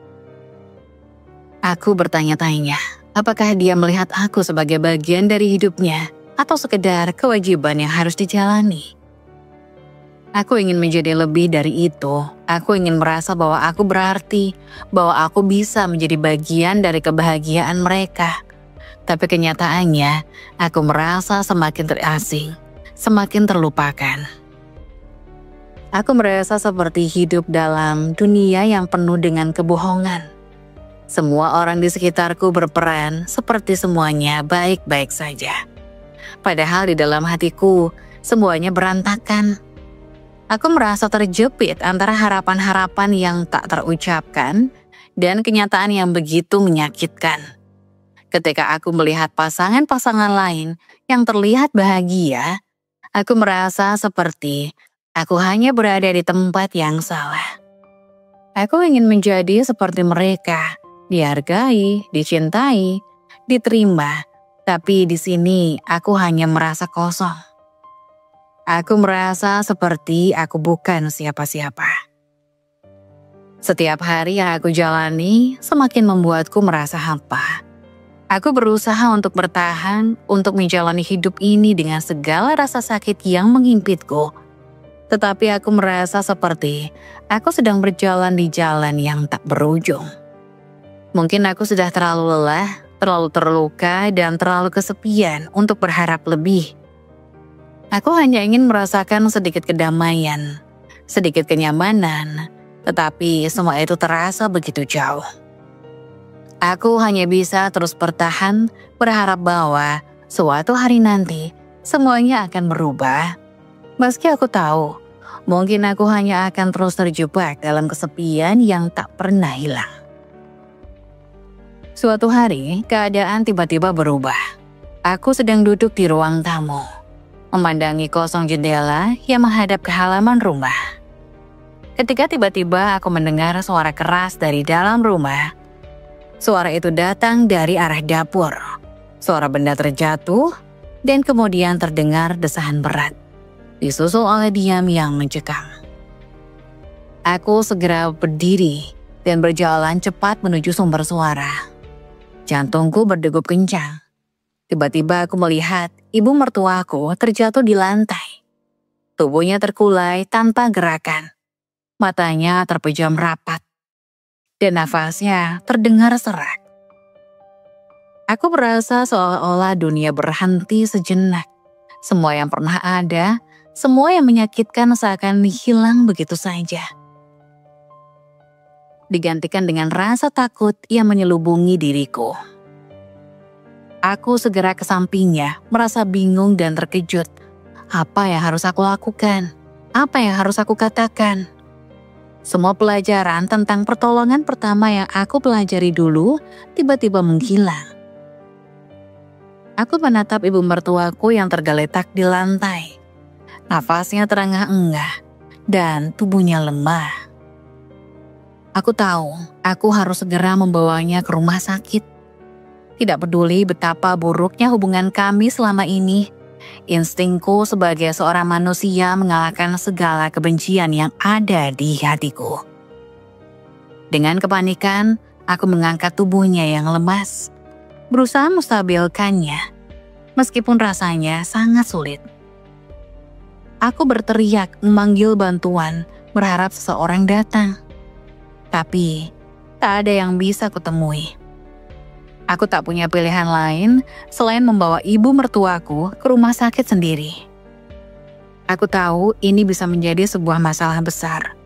Aku bertanya-tanya, apakah dia melihat aku sebagai bagian dari hidupnya atau sekedar kewajiban yang harus dijalani? Aku ingin menjadi lebih dari itu. Aku ingin merasa bahwa aku berarti, bahwa aku bisa menjadi bagian dari kebahagiaan mereka. Tapi kenyataannya, aku merasa semakin terasing, semakin terlupakan. Aku merasa seperti hidup dalam dunia yang penuh dengan kebohongan. Semua orang di sekitarku berperan seperti semuanya baik-baik saja. Padahal di dalam hatiku, semuanya berantakan. Aku merasa terjepit antara harapan-harapan yang tak terucapkan dan kenyataan yang begitu menyakitkan. Ketika aku melihat pasangan-pasangan lain yang terlihat bahagia, aku merasa seperti aku hanya berada di tempat yang salah. Aku ingin menjadi seperti mereka, dihargai, dicintai, diterima, tapi di sini aku hanya merasa kosong. Aku merasa seperti aku bukan siapa-siapa. Setiap hari yang aku jalani semakin membuatku merasa hampa. Aku berusaha untuk bertahan, untuk menjalani hidup ini dengan segala rasa sakit yang mengimpitku. Tetapi aku merasa seperti aku sedang berjalan di jalan yang tak berujung. Mungkin aku sudah terlalu lelah, terlalu terluka, dan terlalu kesepian untuk berharap lebih. Aku hanya ingin merasakan sedikit kedamaian, sedikit kenyamanan, tetapi semua itu terasa begitu jauh. Aku hanya bisa terus bertahan, berharap bahwa suatu hari nanti semuanya akan berubah. Meski aku tahu, mungkin aku hanya akan terus terjebak dalam kesepian yang tak pernah hilang. Suatu hari, keadaan tiba-tiba berubah. Aku sedang duduk di ruang tamu, memandangi kosong jendela yang menghadap ke halaman rumah. Ketika tiba-tiba aku mendengar suara keras dari dalam rumah. Suara itu datang dari arah dapur. Suara benda terjatuh dan kemudian terdengar desahan berat, disusul oleh diam yang mencekam. Aku segera berdiri dan berjalan cepat menuju sumber suara. Jantungku berdegup kencang. Tiba-tiba aku melihat ibu mertuaku terjatuh di lantai. Tubuhnya terkulai tanpa gerakan. Matanya terpejam rapat. Dan nafasnya terdengar serak. Aku merasa seolah-olah dunia berhenti sejenak. Semua yang pernah ada, semua yang menyakitkan seakan hilang begitu saja. Digantikan dengan rasa takut yang menyelubungi diriku. Aku segera ke sampingnya, merasa bingung dan terkejut. Apa yang harus aku lakukan? Apa yang harus aku katakan? Semua pelajaran tentang pertolongan pertama yang aku pelajari dulu tiba-tiba menghilang. Aku menatap ibu mertuaku yang tergeletak di lantai. Nafasnya terengah-engah dan tubuhnya lemah. Aku tahu aku harus segera membawanya ke rumah sakit. Tidak peduli betapa buruknya hubungan kami selama ini, instingku sebagai seorang manusia mengalahkan segala kebencian yang ada di hatiku. Dengan kepanikan, aku mengangkat tubuhnya yang lemas, berusaha menstabilkannya, meskipun rasanya sangat sulit. Aku berteriak memanggil bantuan, berharap seseorang datang. Tapi, tak ada yang bisa kutemui. Aku tak punya pilihan lain selain membawa ibu mertuaku ke rumah sakit sendiri. Aku tahu ini bisa menjadi sebuah masalah besar.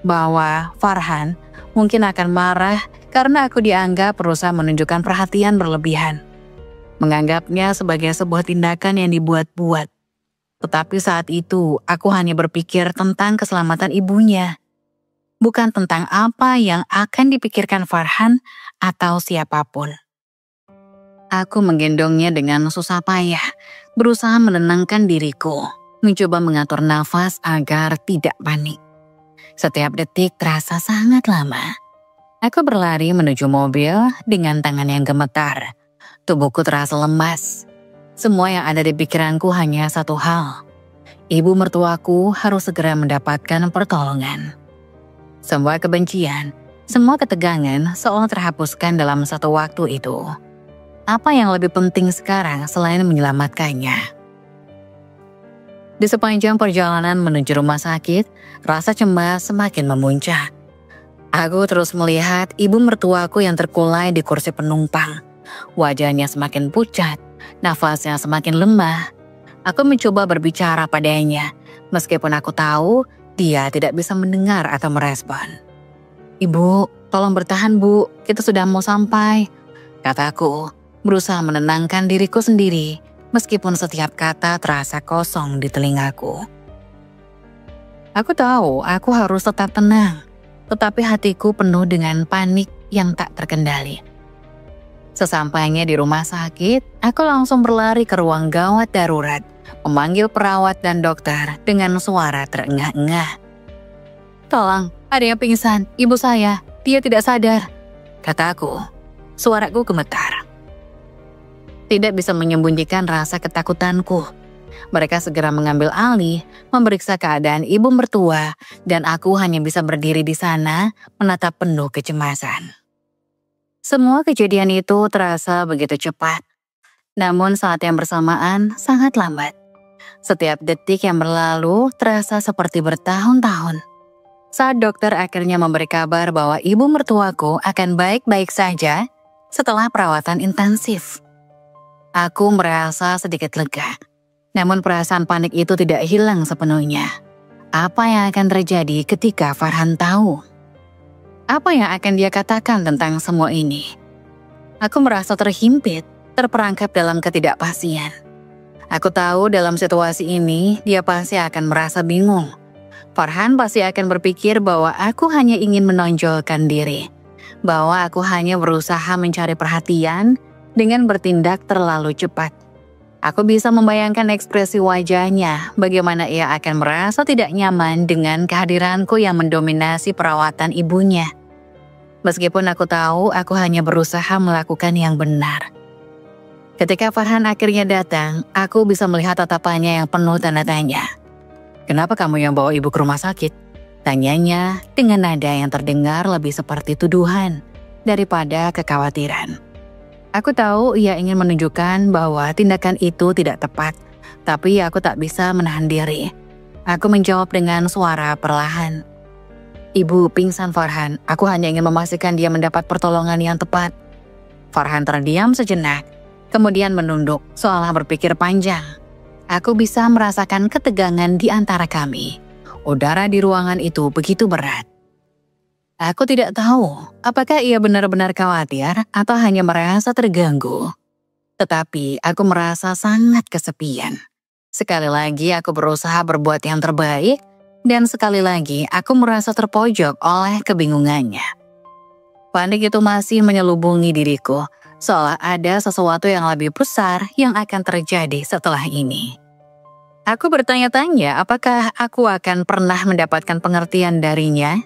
Bahwa Farhan mungkin akan marah karena aku dianggap berusaha menunjukkan perhatian berlebihan. Menganggapnya sebagai sebuah tindakan yang dibuat-buat. Tetapi saat itu aku hanya berpikir tentang keselamatan ibunya. Bukan tentang apa yang akan dipikirkan Farhan atau siapapun. Aku menggendongnya dengan susah payah, berusaha menenangkan diriku, mencoba mengatur nafas agar tidak panik. Setiap detik terasa sangat lama. Aku berlari menuju mobil dengan tangan yang gemetar. Tubuhku terasa lemas. Semua yang ada di pikiranku hanya satu hal. Ibu mertuaku harus segera mendapatkan pertolongan. Semua kebencian, semua ketegangan seolah terhapuskan dalam satu waktu itu. Apa yang lebih penting sekarang selain menyelamatkannya? Di sepanjang perjalanan menuju rumah sakit, rasa cemas semakin memuncak. Aku terus melihat ibu mertuaku yang terkulai di kursi penumpang. Wajahnya semakin pucat, nafasnya semakin lemah. Aku mencoba berbicara padanya, meskipun aku tahu dia tidak bisa mendengar atau merespon. "Ibu, tolong bertahan bu, kita sudah mau sampai," kataku, berusaha menenangkan diriku sendiri. Meskipun setiap kata terasa kosong di telingaku. Aku tahu aku harus tetap tenang, tetapi hatiku penuh dengan panik yang tak terkendali. Sesampainya di rumah sakit, aku langsung berlari ke ruang gawat darurat, memanggil perawat dan dokter dengan suara terengah-engah. "Tolong, ada yang pingsan, ibu saya, dia tidak sadar," kataku. Suaraku gemetar. Tidak bisa menyembunyikan rasa ketakutanku. Mereka segera mengambil alih, memeriksa keadaan ibu mertua, dan aku hanya bisa berdiri di sana, menatap penuh kecemasan. Semua kejadian itu terasa begitu cepat, namun saat yang bersamaan sangat lambat. Setiap detik yang berlalu terasa seperti bertahun-tahun. Saat dokter akhirnya memberi kabar bahwa ibu mertuaku akan baik-baik saja setelah perawatan intensif, aku merasa sedikit lega. Namun perasaan panik itu tidak hilang sepenuhnya. Apa yang akan terjadi ketika Farhan tahu? Apa yang akan dia katakan tentang semua ini? Aku merasa terhimpit, terperangkap dalam ketidakpastian. Aku tahu dalam situasi ini dia pasti akan merasa bingung. Farhan pasti akan berpikir bahwa aku hanya ingin menonjolkan diri, bahwa aku hanya berusaha mencari perhatian dengan bertindak terlalu cepat. Aku bisa membayangkan ekspresi wajahnya, bagaimana ia akan merasa tidak nyaman dengan kehadiranku yang mendominasi perawatan ibunya. Meskipun aku tahu aku hanya berusaha melakukan yang benar. Ketika Farhan akhirnya datang, aku bisa melihat tatapannya yang penuh tanda tanya. "Kenapa kamu yang bawa ibu ke rumah sakit?" tanyanya dengan nada yang terdengar lebih seperti tuduhan daripada kekhawatiran. Aku tahu ia ingin menunjukkan bahwa tindakan itu tidak tepat, tapi aku tak bisa menahan diri. Aku menjawab dengan suara perlahan. "Ibu pingsan Farhan, aku hanya ingin memastikan dia mendapat pertolongan yang tepat." Farhan terdiam sejenak, kemudian menunduk seolah berpikir panjang. Aku bisa merasakan ketegangan di antara kami. Udara di ruangan itu begitu berat. Aku tidak tahu apakah ia benar-benar khawatir atau hanya merasa terganggu. Tetapi aku merasa sangat kesepian. Sekali lagi aku berusaha berbuat yang terbaik, dan sekali lagi aku merasa terpojok oleh kebingungannya. Panik itu masih menyelubungi diriku, seolah ada sesuatu yang lebih besar yang akan terjadi setelah ini. Aku bertanya-tanya apakah aku akan pernah mendapatkan pengertian darinya,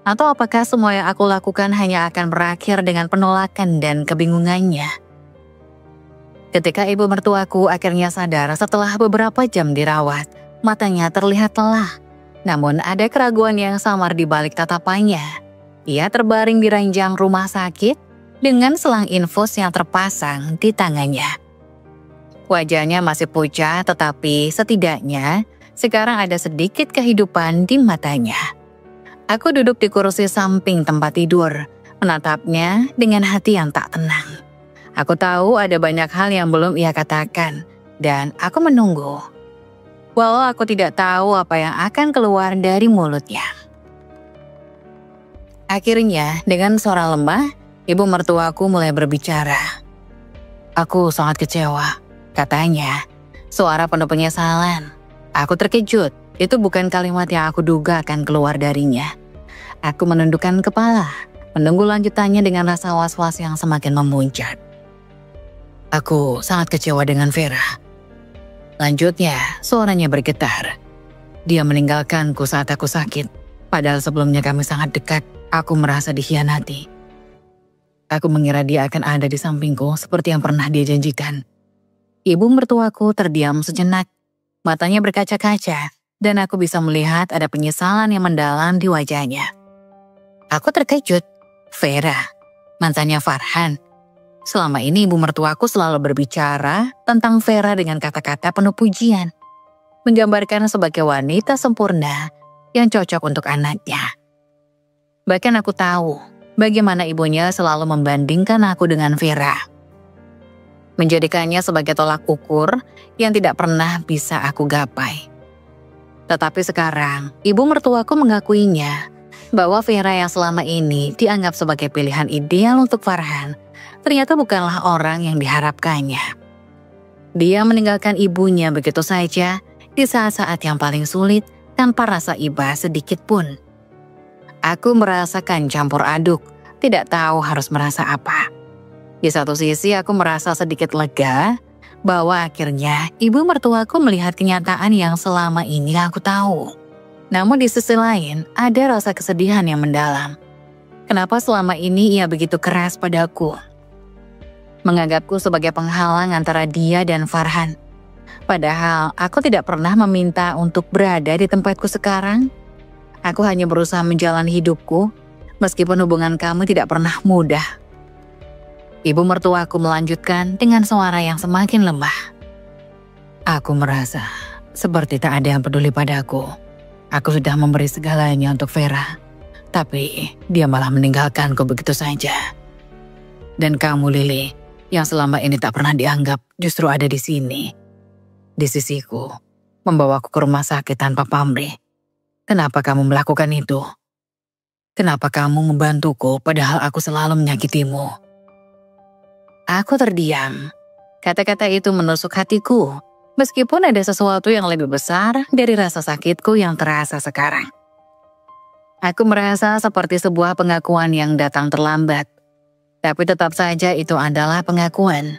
atau apakah semua yang aku lakukan hanya akan berakhir dengan penolakan dan kebingungannya. Ketika ibu mertuaku akhirnya sadar setelah beberapa jam dirawat, matanya terlihat lelah. Namun ada keraguan yang samar di balik tatapannya. Ia terbaring di ranjang rumah sakit dengan selang infus yang terpasang di tangannya. Wajahnya masih pucat, tetapi setidaknya sekarang ada sedikit kehidupan di matanya. Aku duduk di kursi samping tempat tidur, menatapnya dengan hati yang tak tenang. Aku tahu ada banyak hal yang belum ia katakan, dan aku menunggu. Walau aku tidak tahu apa yang akan keluar dari mulutnya. Akhirnya, dengan suara lemah, ibu mertuaku mulai berbicara. "Aku sangat kecewa," katanya, suara penuh penyesalan. Aku terkejut. Itu bukan kalimat yang aku duga akan keluar darinya. Aku menundukkan kepala, menunggu lanjutannya dengan rasa was-was yang semakin memuncak. Aku sangat kecewa dengan Vera. Lanjutnya, suaranya bergetar. Dia meninggalkanku saat aku sakit, padahal sebelumnya kami sangat dekat. Aku merasa dikhianati. Aku mengira dia akan ada di sampingku seperti yang pernah dia janjikan. Ibu mertuaku terdiam sejenak, matanya berkaca-kaca, dan aku bisa melihat ada penyesalan yang mendalam di wajahnya. Aku terkejut. Vera, mantannya Farhan. Selama ini ibu mertuaku selalu berbicara tentang Vera dengan kata-kata penuh pujian, menggambarkan sebagai wanita sempurna yang cocok untuk anaknya. Bahkan aku tahu bagaimana ibunya selalu membandingkan aku dengan Vera, menjadikannya sebagai tolak ukur yang tidak pernah bisa aku gapai. Tetapi sekarang, ibu mertuaku mengakuinya bahwa Vera yang selama ini dianggap sebagai pilihan ideal untuk Farhan, ternyata bukanlah orang yang diharapkannya. Dia meninggalkan ibunya begitu saja di saat-saat yang paling sulit tanpa rasa iba sedikit pun. Aku merasakan campur aduk, tidak tahu harus merasa apa. Di satu sisi aku merasa sedikit lega bahwa akhirnya ibu mertuaku melihat kenyataan yang selama ini aku tahu. Namun di sisi lain ada rasa kesedihan yang mendalam. Kenapa selama ini ia begitu keras padaku? Menganggapku sebagai penghalang antara dia dan Farhan. Padahal aku tidak pernah meminta untuk berada di tempatku sekarang. Aku hanya berusaha menjalani hidupku, meskipun hubungan kami tidak pernah mudah. Ibu mertuaku melanjutkan dengan suara yang semakin lemah. Aku merasa seperti tak ada yang peduli padaku. Aku sudah memberi segalanya untuk Vera, tapi dia malah meninggalkanku begitu saja. Dan kamu, Lily, yang selama ini tak pernah dianggap, justru ada di sini, di sisiku, membawaku ke rumah sakit tanpa pamrih. Kenapa kamu melakukan itu? Kenapa kamu membantuku padahal aku selalu menyakitimu? Aku terdiam. Kata-kata itu menusuk hatiku. Meskipun ada sesuatu yang lebih besar dari rasa sakitku yang terasa sekarang. Aku merasa seperti sebuah pengakuan yang datang terlambat. Tapi tetap saja itu adalah pengakuan.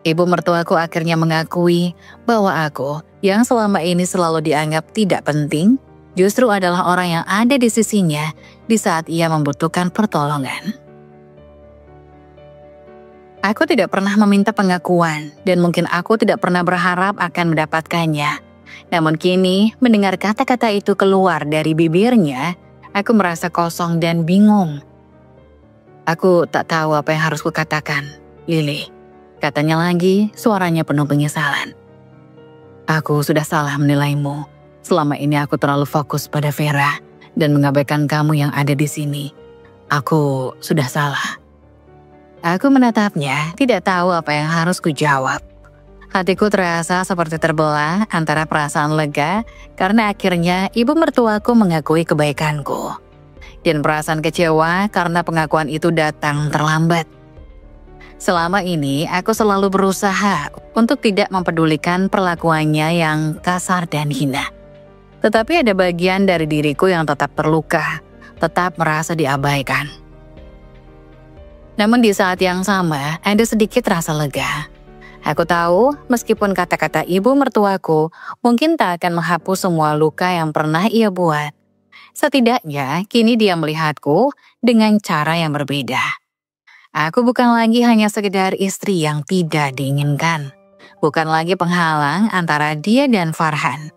Ibu mertuaku akhirnya mengakui bahwa aku yang selama ini selalu dianggap tidak penting, justru adalah orang yang ada di sisinya di saat ia membutuhkan pertolongan. Aku tidak pernah meminta pengakuan dan mungkin aku tidak pernah berharap akan mendapatkannya. Namun kini, mendengar kata-kata itu keluar dari bibirnya, aku merasa kosong dan bingung. Aku tak tahu apa yang harus kukatakan, Lily. Katanya lagi, suaranya penuh penyesalan. Aku sudah salah menilaimu. Selama ini aku terlalu fokus pada Vera dan mengabaikan kamu yang ada di sini. Aku sudah salah. Aku menatapnya, tidak tahu apa yang harus kujawab. Hatiku terasa seperti terbelah antara perasaan lega karena akhirnya ibu mertuaku mengakui kebaikanku, dan perasaan kecewa karena pengakuan itu datang terlambat. Selama ini aku selalu berusaha untuk tidak mempedulikan perlakuannya yang kasar dan hina. Tetapi ada bagian dari diriku yang tetap terluka, tetap merasa diabaikan. Namun di saat yang sama, ada sedikit rasa lega. Aku tahu, meskipun kata-kata ibu mertuaku mungkin tak akan menghapus semua luka yang pernah ia buat. Setidaknya, kini dia melihatku dengan cara yang berbeda. Aku bukan lagi hanya sekedar istri yang tidak diinginkan. Bukan lagi penghalang antara dia dan Farhan.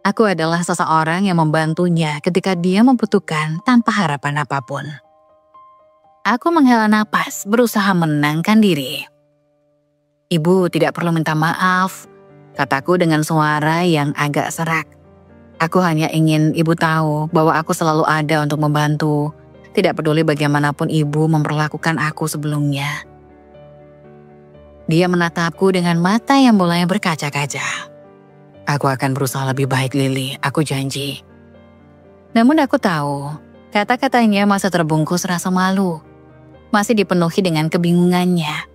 Aku adalah seseorang yang membantunya ketika dia membutuhkan tanpa harapan apapun. Aku menghela napas, berusaha menenangkan diri. Ibu tidak perlu minta maaf, kataku dengan suara yang agak serak. Aku hanya ingin ibu tahu bahwa aku selalu ada untuk membantu, tidak peduli bagaimanapun ibu memperlakukan aku sebelumnya. Dia menatapku dengan mata yang mulai berkaca-kaca. Aku akan berusaha lebih baik, Lily, aku janji. Namun aku tahu, kata-katanya masih terbungkus rasa malu. Masih dipenuhi dengan kebingungannya.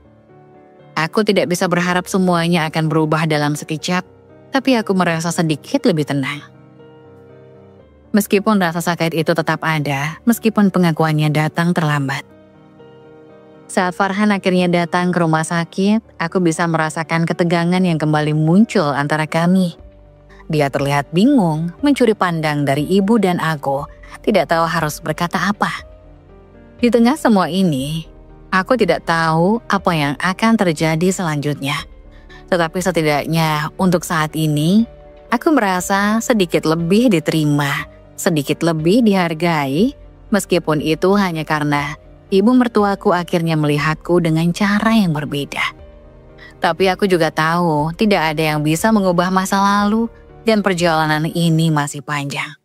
Aku tidak bisa berharap semuanya akan berubah dalam sekejap, tapi aku merasa sedikit lebih tenang. Meskipun rasa sakit itu tetap ada, meskipun pengakuannya datang terlambat. Saat Farhan akhirnya datang ke rumah sakit, aku bisa merasakan ketegangan yang kembali muncul antara kami. Dia terlihat bingung, mencuri pandang dari ibu dan aku, tidak tahu harus berkata apa. Di tengah semua ini, aku tidak tahu apa yang akan terjadi selanjutnya. Tetapi setidaknya untuk saat ini, aku merasa sedikit lebih diterima, sedikit lebih dihargai, meskipun itu hanya karena ibu mertuaku akhirnya melihatku dengan cara yang berbeda. Tapi aku juga tahu tidak ada yang bisa mengubah masa lalu dan perjalanan ini masih panjang.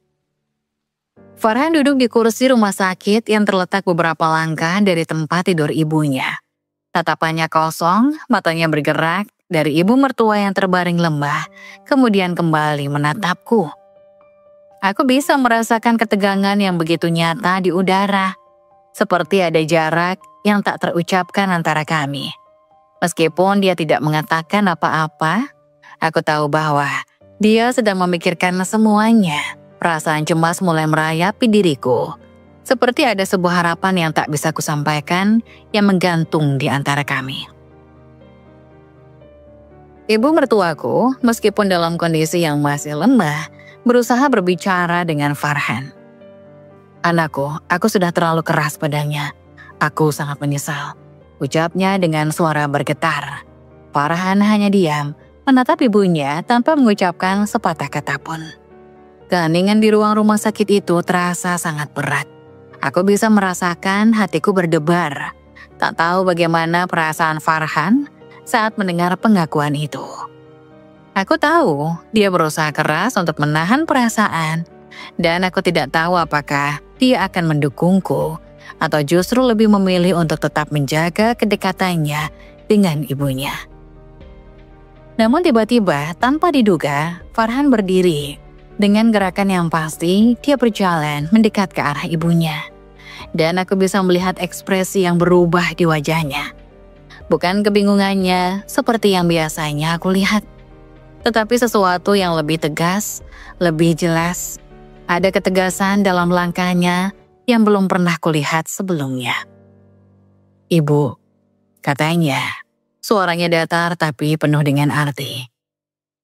Farhan duduk di kursi rumah sakit yang terletak beberapa langkah dari tempat tidur ibunya. Tatapannya kosong, matanya bergerak dari ibu mertua yang terbaring lemah, kemudian kembali menatapku. Aku bisa merasakan ketegangan yang begitu nyata di udara. Seperti ada jarak yang tak terucapkan antara kami. Meskipun dia tidak mengatakan apa-apa, aku tahu bahwa dia sedang memikirkan semuanya. Perasaan cemas mulai merayapi diriku. Seperti ada sebuah harapan yang tak bisa kusampaikan yang menggantung di antara kami. Ibu mertuaku, meskipun dalam kondisi yang masih lemah, berusaha berbicara dengan Farhan. "Anakku, aku sudah terlalu keras padanya. Aku sangat menyesal," ucapnya dengan suara bergetar. Farhan hanya diam, menatap ibunya tanpa mengucapkan sepatah kata pun. Keheningan di ruang rumah sakit itu terasa sangat berat. Aku bisa merasakan hatiku berdebar. Tak tahu bagaimana perasaan Farhan saat mendengar pengakuan itu. Aku tahu dia berusaha keras untuk menahan perasaan, dan aku tidak tahu apakah dia akan mendukungku atau justru lebih memilih untuk tetap menjaga kedekatannya dengan ibunya. Namun tiba-tiba, tanpa diduga, Farhan berdiri. Dengan gerakan yang pasti, dia berjalan mendekat ke arah ibunya. Dan aku bisa melihat ekspresi yang berubah di wajahnya. Bukan kebingungannya seperti yang biasanya aku lihat, tetapi sesuatu yang lebih tegas, lebih jelas. Ada ketegasan dalam langkahnya yang belum pernah kulihat sebelumnya. "Ibu," katanya. Suaranya datar tapi penuh dengan arti.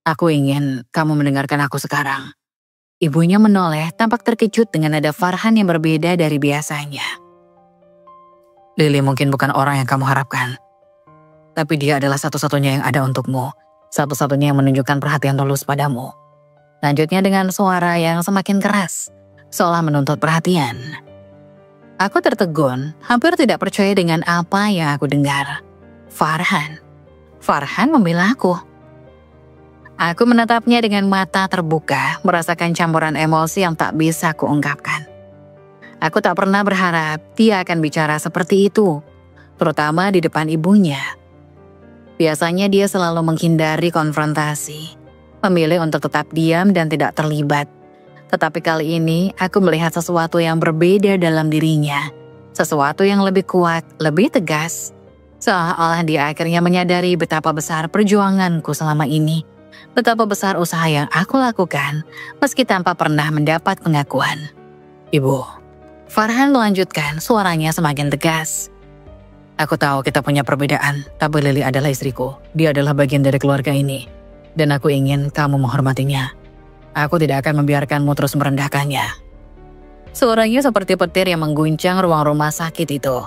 "Aku ingin kamu mendengarkan aku sekarang." Ibunya menoleh tampak terkejut dengan nada Farhan yang berbeda dari biasanya. "Lily mungkin bukan orang yang kamu harapkan. Tapi dia adalah satu-satunya yang ada untukmu. Satu-satunya yang menunjukkan perhatian tulus padamu." Lanjutnya dengan suara yang semakin keras, seolah menuntut perhatian. Aku tertegun, hampir tidak percaya dengan apa yang aku dengar. Farhan membela aku. Aku menatapnya dengan mata terbuka, merasakan campuran emosi yang tak bisa kuungkapkan. Aku tak pernah berharap dia akan bicara seperti itu, terutama di depan ibunya. Biasanya dia selalu menghindari konfrontasi, memilih untuk tetap diam dan tidak terlibat. Tetapi kali ini aku melihat sesuatu yang berbeda dalam dirinya, sesuatu yang lebih kuat, lebih tegas. Seolah-olah dia akhirnya menyadari betapa besar perjuanganku selama ini. Betapa besar usaha yang aku lakukan meski tanpa pernah mendapat pengakuan. "Ibu," Farhan melanjutkan, suaranya semakin tegas. "Aku tahu kita punya perbedaan, tapi Lily adalah istriku. Dia adalah bagian dari keluarga ini. Dan aku ingin kamu menghormatinya. Aku tidak akan membiarkanmu terus merendahkannya." Suaranya seperti petir yang mengguncang ruang rumah sakit itu.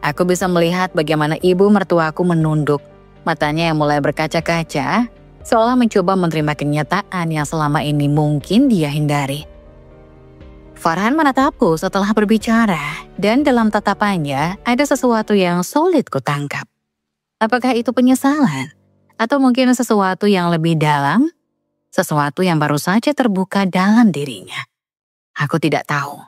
Aku bisa melihat bagaimana ibu mertuaku menunduk, matanya yang mulai berkaca-kaca, seolah mencoba menerima kenyataan yang selama ini mungkin dia hindari. Farhan menatapku setelah berbicara, dan dalam tatapannya ada sesuatu yang sulit kutangkap. Apakah itu penyesalan? Atau mungkin sesuatu yang lebih dalam? Sesuatu yang baru saja terbuka dalam dirinya? Aku tidak tahu.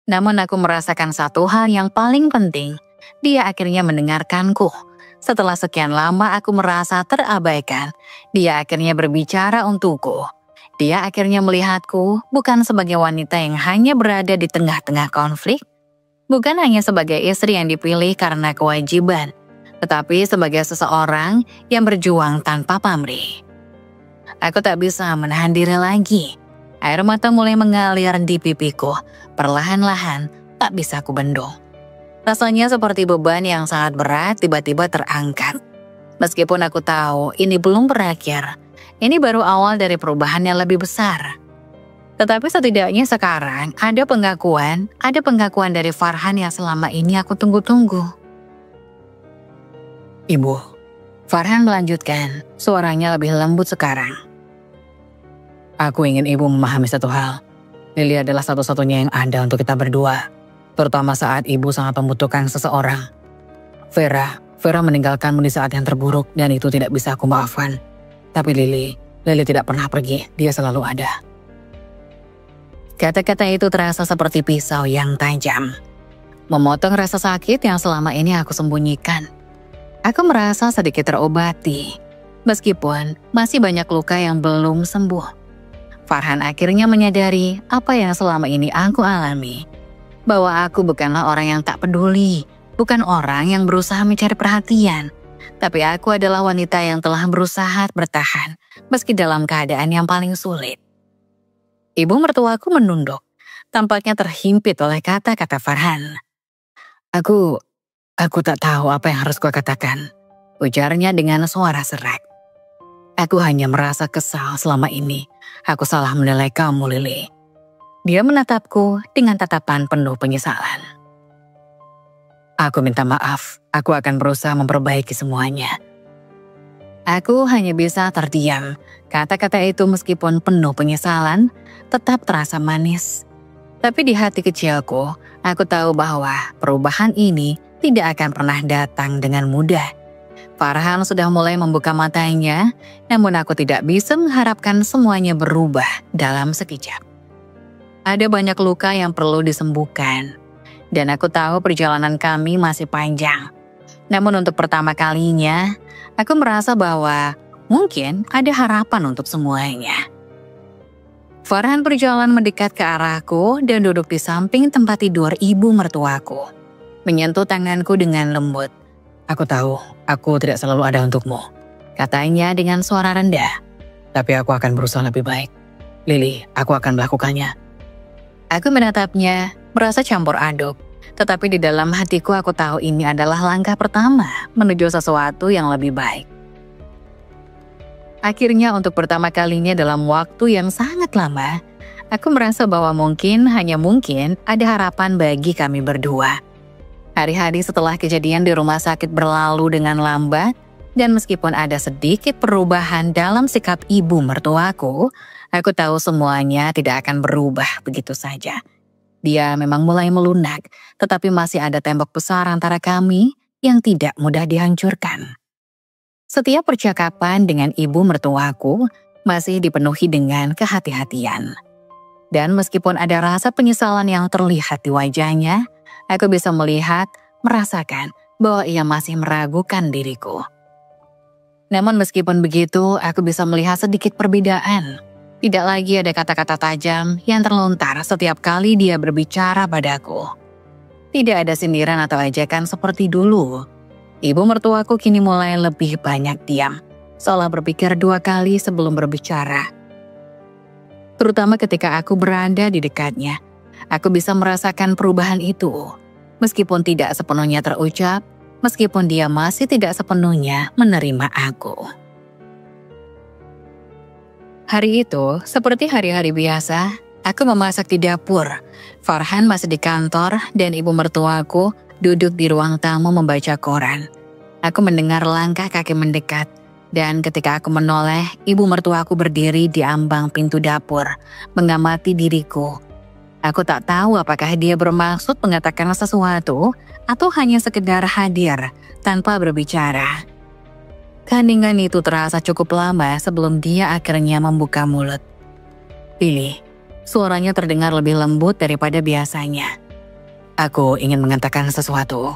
Namun aku merasakan satu hal yang paling penting. Dia akhirnya mendengarkanku. Setelah sekian lama aku merasa terabaikan, dia akhirnya berbicara untukku. Dia akhirnya melihatku bukan sebagai wanita yang hanya berada di tengah-tengah konflik, bukan hanya sebagai istri yang dipilih karena kewajiban, tetapi sebagai seseorang yang berjuang tanpa pamrih. Aku tak bisa menahan diri lagi. Air mata mulai mengalir di pipiku, perlahan-lahan tak bisa aku bendung. Rasanya seperti beban yang sangat berat tiba-tiba terangkat. Meskipun aku tahu ini belum berakhir, ini baru awal dari perubahan yang lebih besar. Tetapi setidaknya sekarang ada pengakuan dari Farhan yang selama ini aku tunggu-tunggu. Ibu, Farhan melanjutkan, suaranya lebih lembut sekarang. Aku ingin ibu memahami satu hal. Lily adalah satu-satunya yang ada untuk kita berdua. Terutama saat ibu sangat membutuhkan seseorang. Vera meninggalkanmu di saat yang terburuk dan itu tidak bisa aku maafkan. Tapi Lily tidak pernah pergi, dia selalu ada. Kata-kata itu terasa seperti pisau yang tajam. Memotong rasa sakit yang selama ini aku sembunyikan. Aku merasa sedikit terobati. Meskipun masih banyak luka yang belum sembuh. Farhan akhirnya menyadari apa yang selama ini aku alami. Bahwa aku bukanlah orang yang tak peduli. Bukan orang yang berusaha mencari perhatian. Tapi aku adalah wanita yang telah berusaha bertahan. Meski dalam keadaan yang paling sulit. Ibu mertuaku menunduk. Tampaknya terhimpit oleh kata-kata Farhan. Aku tak tahu apa yang harus kukatakan. Ujarnya dengan suara serak. Aku hanya merasa kesal selama ini. Aku salah menilai kamu, Lily. Dia menatapku dengan tatapan penuh penyesalan. Aku minta maaf. Aku akan berusaha memperbaiki semuanya. Aku hanya bisa terdiam. Kata-kata itu meskipun penuh penyesalan, tetap terasa manis. Tapi di hati kecilku, aku tahu bahwa perubahan ini tidak akan pernah datang dengan mudah. Farhan sudah mulai membuka matanya, namun aku tidak bisa mengharapkan semuanya berubah dalam sekejap. Ada banyak luka yang perlu disembuhkan, dan aku tahu perjalanan kami masih panjang. Namun untuk pertama kalinya, aku merasa bahwa mungkin ada harapan untuk semuanya. Farhan berjalan mendekat ke arahku dan duduk di samping tempat tidur ibu mertuaku. Menyentuh tanganku dengan lembut. Aku tahu, aku tidak selalu ada untukmu. Katanya dengan suara rendah. Tapi aku akan berusaha lebih baik. Lily, aku akan melakukannya. Aku menatapnya, merasa campur aduk. Tetapi di dalam hatiku aku tahu ini adalah langkah pertama menuju sesuatu yang lebih baik. Akhirnya untuk pertama kalinya dalam waktu yang sangat lama, aku merasa bahwa hanya mungkin ada harapan bagi kami berdua. Hari-hari setelah kejadian di rumah sakit berlalu dengan lambat, dan meskipun ada sedikit perubahan dalam sikap ibu mertuaku, aku tahu semuanya tidak akan berubah begitu saja. Dia memang mulai melunak, tetapi masih ada tembok besar antara kami yang tidak mudah dihancurkan. Setiap percakapan dengan ibu mertuaku masih dipenuhi dengan kehati-hatian. Dan meskipun ada rasa penyesalan yang terlihat di wajahnya, aku bisa merasakan bahwa ia masih meragukan diriku. Namun meskipun begitu, aku bisa melihat sedikit perbedaan. Tidak lagi ada kata-kata tajam yang terlontar setiap kali dia berbicara padaku. Tidak ada sindiran atau ajakan seperti dulu. Ibu mertuaku kini mulai lebih banyak diam, seolah berpikir 2 kali sebelum berbicara. Terutama ketika aku berada di dekatnya, aku bisa merasakan perubahan itu. Meskipun tidak sepenuhnya terucap, meskipun dia masih tidak sepenuhnya menerima aku. Hari itu, seperti hari-hari biasa, aku memasak di dapur. Farhan masih di kantor dan ibu mertuaku duduk di ruang tamu membaca koran. Aku mendengar langkah kaki mendekat, dan ketika aku menoleh, ibu mertuaku berdiri di ambang pintu dapur, mengamati diriku. Aku tak tahu apakah dia bermaksud mengatakan sesuatu atau hanya sekedar hadir tanpa berbicara. Keheningan itu terasa cukup lama sebelum dia akhirnya membuka mulut. Lily, suaranya terdengar lebih lembut daripada biasanya. Aku ingin mengatakan sesuatu.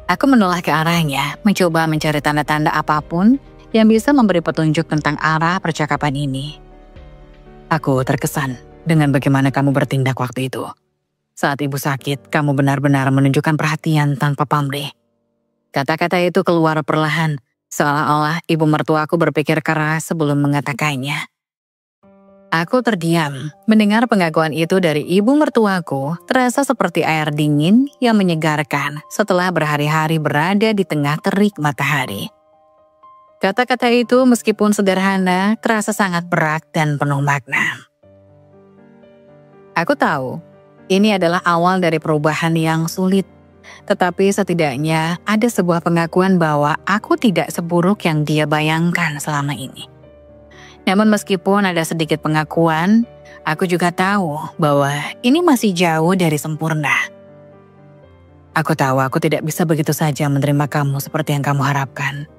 Aku menoleh ke arahnya, mencoba mencari tanda-tanda apapun yang bisa memberi petunjuk tentang arah percakapan ini. Aku terkesan dengan bagaimana kamu bertindak waktu itu. Saat ibu sakit, kamu benar-benar menunjukkan perhatian tanpa pamrih. Kata-kata itu keluar perlahan, seolah-olah ibu mertuaku berpikir keras sebelum mengatakannya. Aku terdiam. Mendengar pengakuan itu dari ibu mertuaku terasa seperti air dingin yang menyegarkan setelah berhari-hari berada di tengah terik matahari. Kata-kata itu meskipun sederhana terasa sangat berat dan penuh makna. Aku tahu ini adalah awal dari perubahan yang sulit. Tetapi setidaknya ada sebuah pengakuan bahwa aku tidak seburuk yang dia bayangkan selama ini. Namun meskipun ada sedikit pengakuan, aku juga tahu bahwa ini masih jauh dari sempurna. Aku tahu aku tidak bisa begitu saja menerima kamu seperti yang kamu harapkan.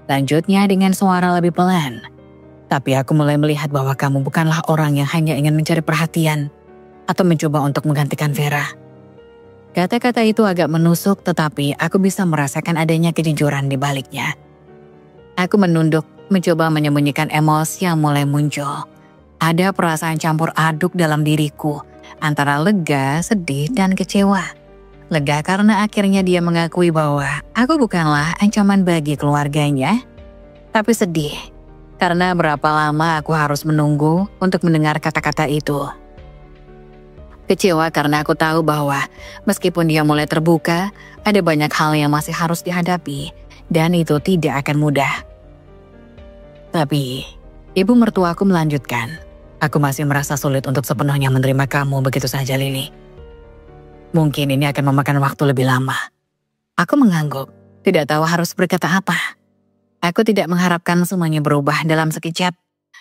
Lanjutnya dengan suara lebih pelan. Tapi aku mulai melihat bahwa kamu bukanlah orang yang hanya ingin mencari perhatian atau mencoba untuk menggantikan Vera. Kata-kata itu agak menusuk, tetapi aku bisa merasakan adanya kejujuran di baliknya. Aku menunduk, mencoba menyembunyikan emosi yang mulai muncul. Ada perasaan campur aduk dalam diriku, antara lega, sedih, dan kecewa. Lega karena akhirnya dia mengakui bahwa aku bukanlah ancaman bagi keluarganya, tapi sedih karena berapa lama aku harus menunggu untuk mendengar kata-kata itu. Kecewa karena aku tahu bahwa meskipun dia mulai terbuka, ada banyak hal yang masih harus dihadapi, dan itu tidak akan mudah. Tapi, ibu mertuaku melanjutkan, aku masih merasa sulit untuk sepenuhnya menerima kamu begitu saja, Lily. Mungkin ini akan memakan waktu lebih lama. Aku mengangguk, tidak tahu harus berkata apa. Aku tidak mengharapkan semuanya berubah dalam sekejap,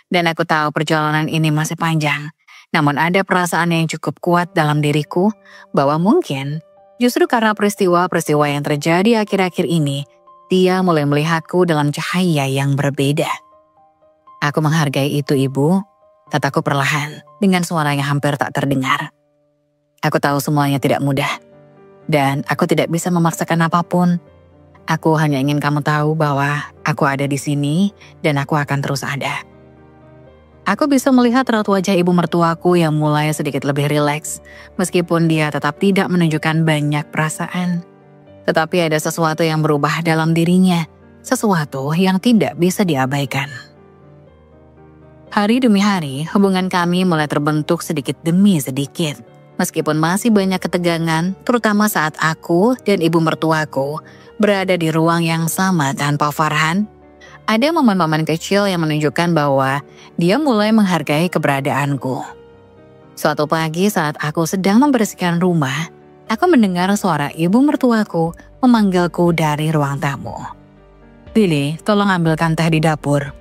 dan aku tahu perjalanan ini masih panjang. Namun ada perasaan yang cukup kuat dalam diriku bahwa mungkin justru karena peristiwa-peristiwa yang terjadi akhir-akhir ini, dia mulai melihatku dalam cahaya yang berbeda. Aku menghargai itu, Ibu, kataku perlahan dengan suara yang hampir tak terdengar. Aku tahu semuanya tidak mudah, dan aku tidak bisa memaksakan apapun. Aku hanya ingin kamu tahu bahwa aku ada di sini dan aku akan terus ada. Aku bisa melihat raut wajah ibu mertuaku yang mulai sedikit lebih rileks, meskipun dia tetap tidak menunjukkan banyak perasaan. Tetapi ada sesuatu yang berubah dalam dirinya, sesuatu yang tidak bisa diabaikan. Hari demi hari, hubungan kami mulai terbentuk sedikit demi sedikit. Meskipun masih banyak ketegangan, terutama saat aku dan ibu mertuaku berada di ruang yang sama tanpa Farhan, ada momen-momen kecil yang menunjukkan bahwa dia mulai menghargai keberadaanku. Suatu pagi saat aku sedang membersihkan rumah, aku mendengar suara ibu mertuaku memanggilku dari ruang tamu. "Lily, tolong ambilkan teh di dapur,"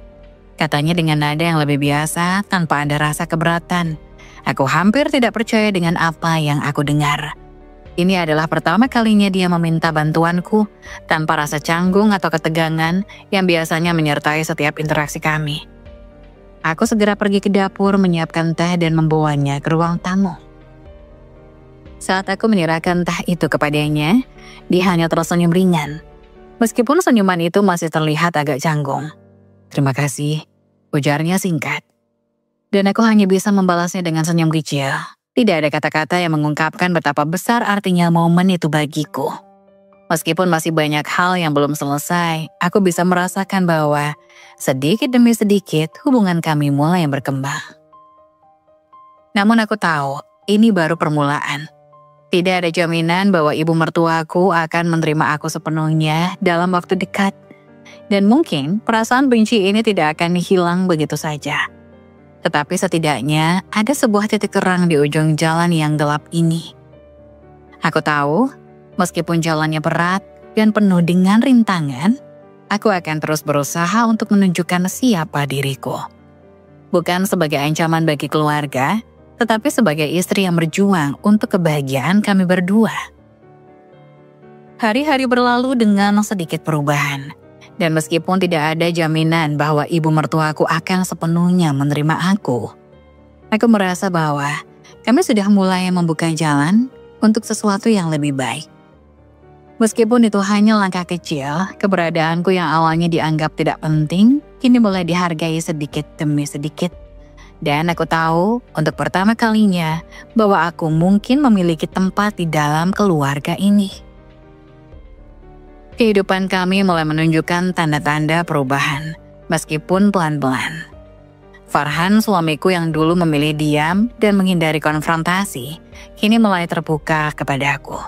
katanya dengan nada yang lebih biasa tanpa ada rasa keberatan. Aku hampir tidak percaya dengan apa yang aku dengar. Ini adalah pertama kalinya dia meminta bantuanku tanpa rasa canggung atau ketegangan yang biasanya menyertai setiap interaksi kami. Aku segera pergi ke dapur menyiapkan teh dan membawanya ke ruang tamu. Saat aku menyerahkan teh itu kepadanya, dia hanya tersenyum ringan. Meskipun senyuman itu masih terlihat agak canggung. "Terima kasih," ujarnya singkat. Dan aku hanya bisa membalasnya dengan senyum kecil. Tidak ada kata-kata yang mengungkapkan betapa besar artinya momen itu bagiku. Meskipun masih banyak hal yang belum selesai, aku bisa merasakan bahwa sedikit demi sedikit hubungan kami mulai berkembang. Namun aku tahu, ini baru permulaan. Tidak ada jaminan bahwa ibu mertuaku akan menerima aku sepenuhnya dalam waktu dekat. Dan mungkin perasaan benci ini tidak akan hilang begitu saja. Tetapi setidaknya ada sebuah titik terang di ujung jalan yang gelap ini. Aku tahu, meskipun jalannya berat dan penuh dengan rintangan, aku akan terus berusaha untuk menunjukkan siapa diriku. Bukan sebagai ancaman bagi keluarga, tetapi sebagai istri yang berjuang untuk kebahagiaan kami berdua. Hari-hari berlalu dengan sedikit perubahan. Dan meskipun tidak ada jaminan bahwa ibu mertuaku akan sepenuhnya menerima aku merasa bahwa kami sudah mulai membuka jalan untuk sesuatu yang lebih baik. Meskipun itu hanya langkah kecil, keberadaanku yang awalnya dianggap tidak penting, kini mulai dihargai sedikit demi sedikit. Dan aku tahu untuk pertama kalinya bahwa aku mungkin memiliki tempat di dalam keluarga ini. Kehidupan kami mulai menunjukkan tanda-tanda perubahan, meskipun pelan-pelan. Farhan, suamiku yang dulu memilih diam dan menghindari konfrontasi, kini mulai terbuka kepadaku.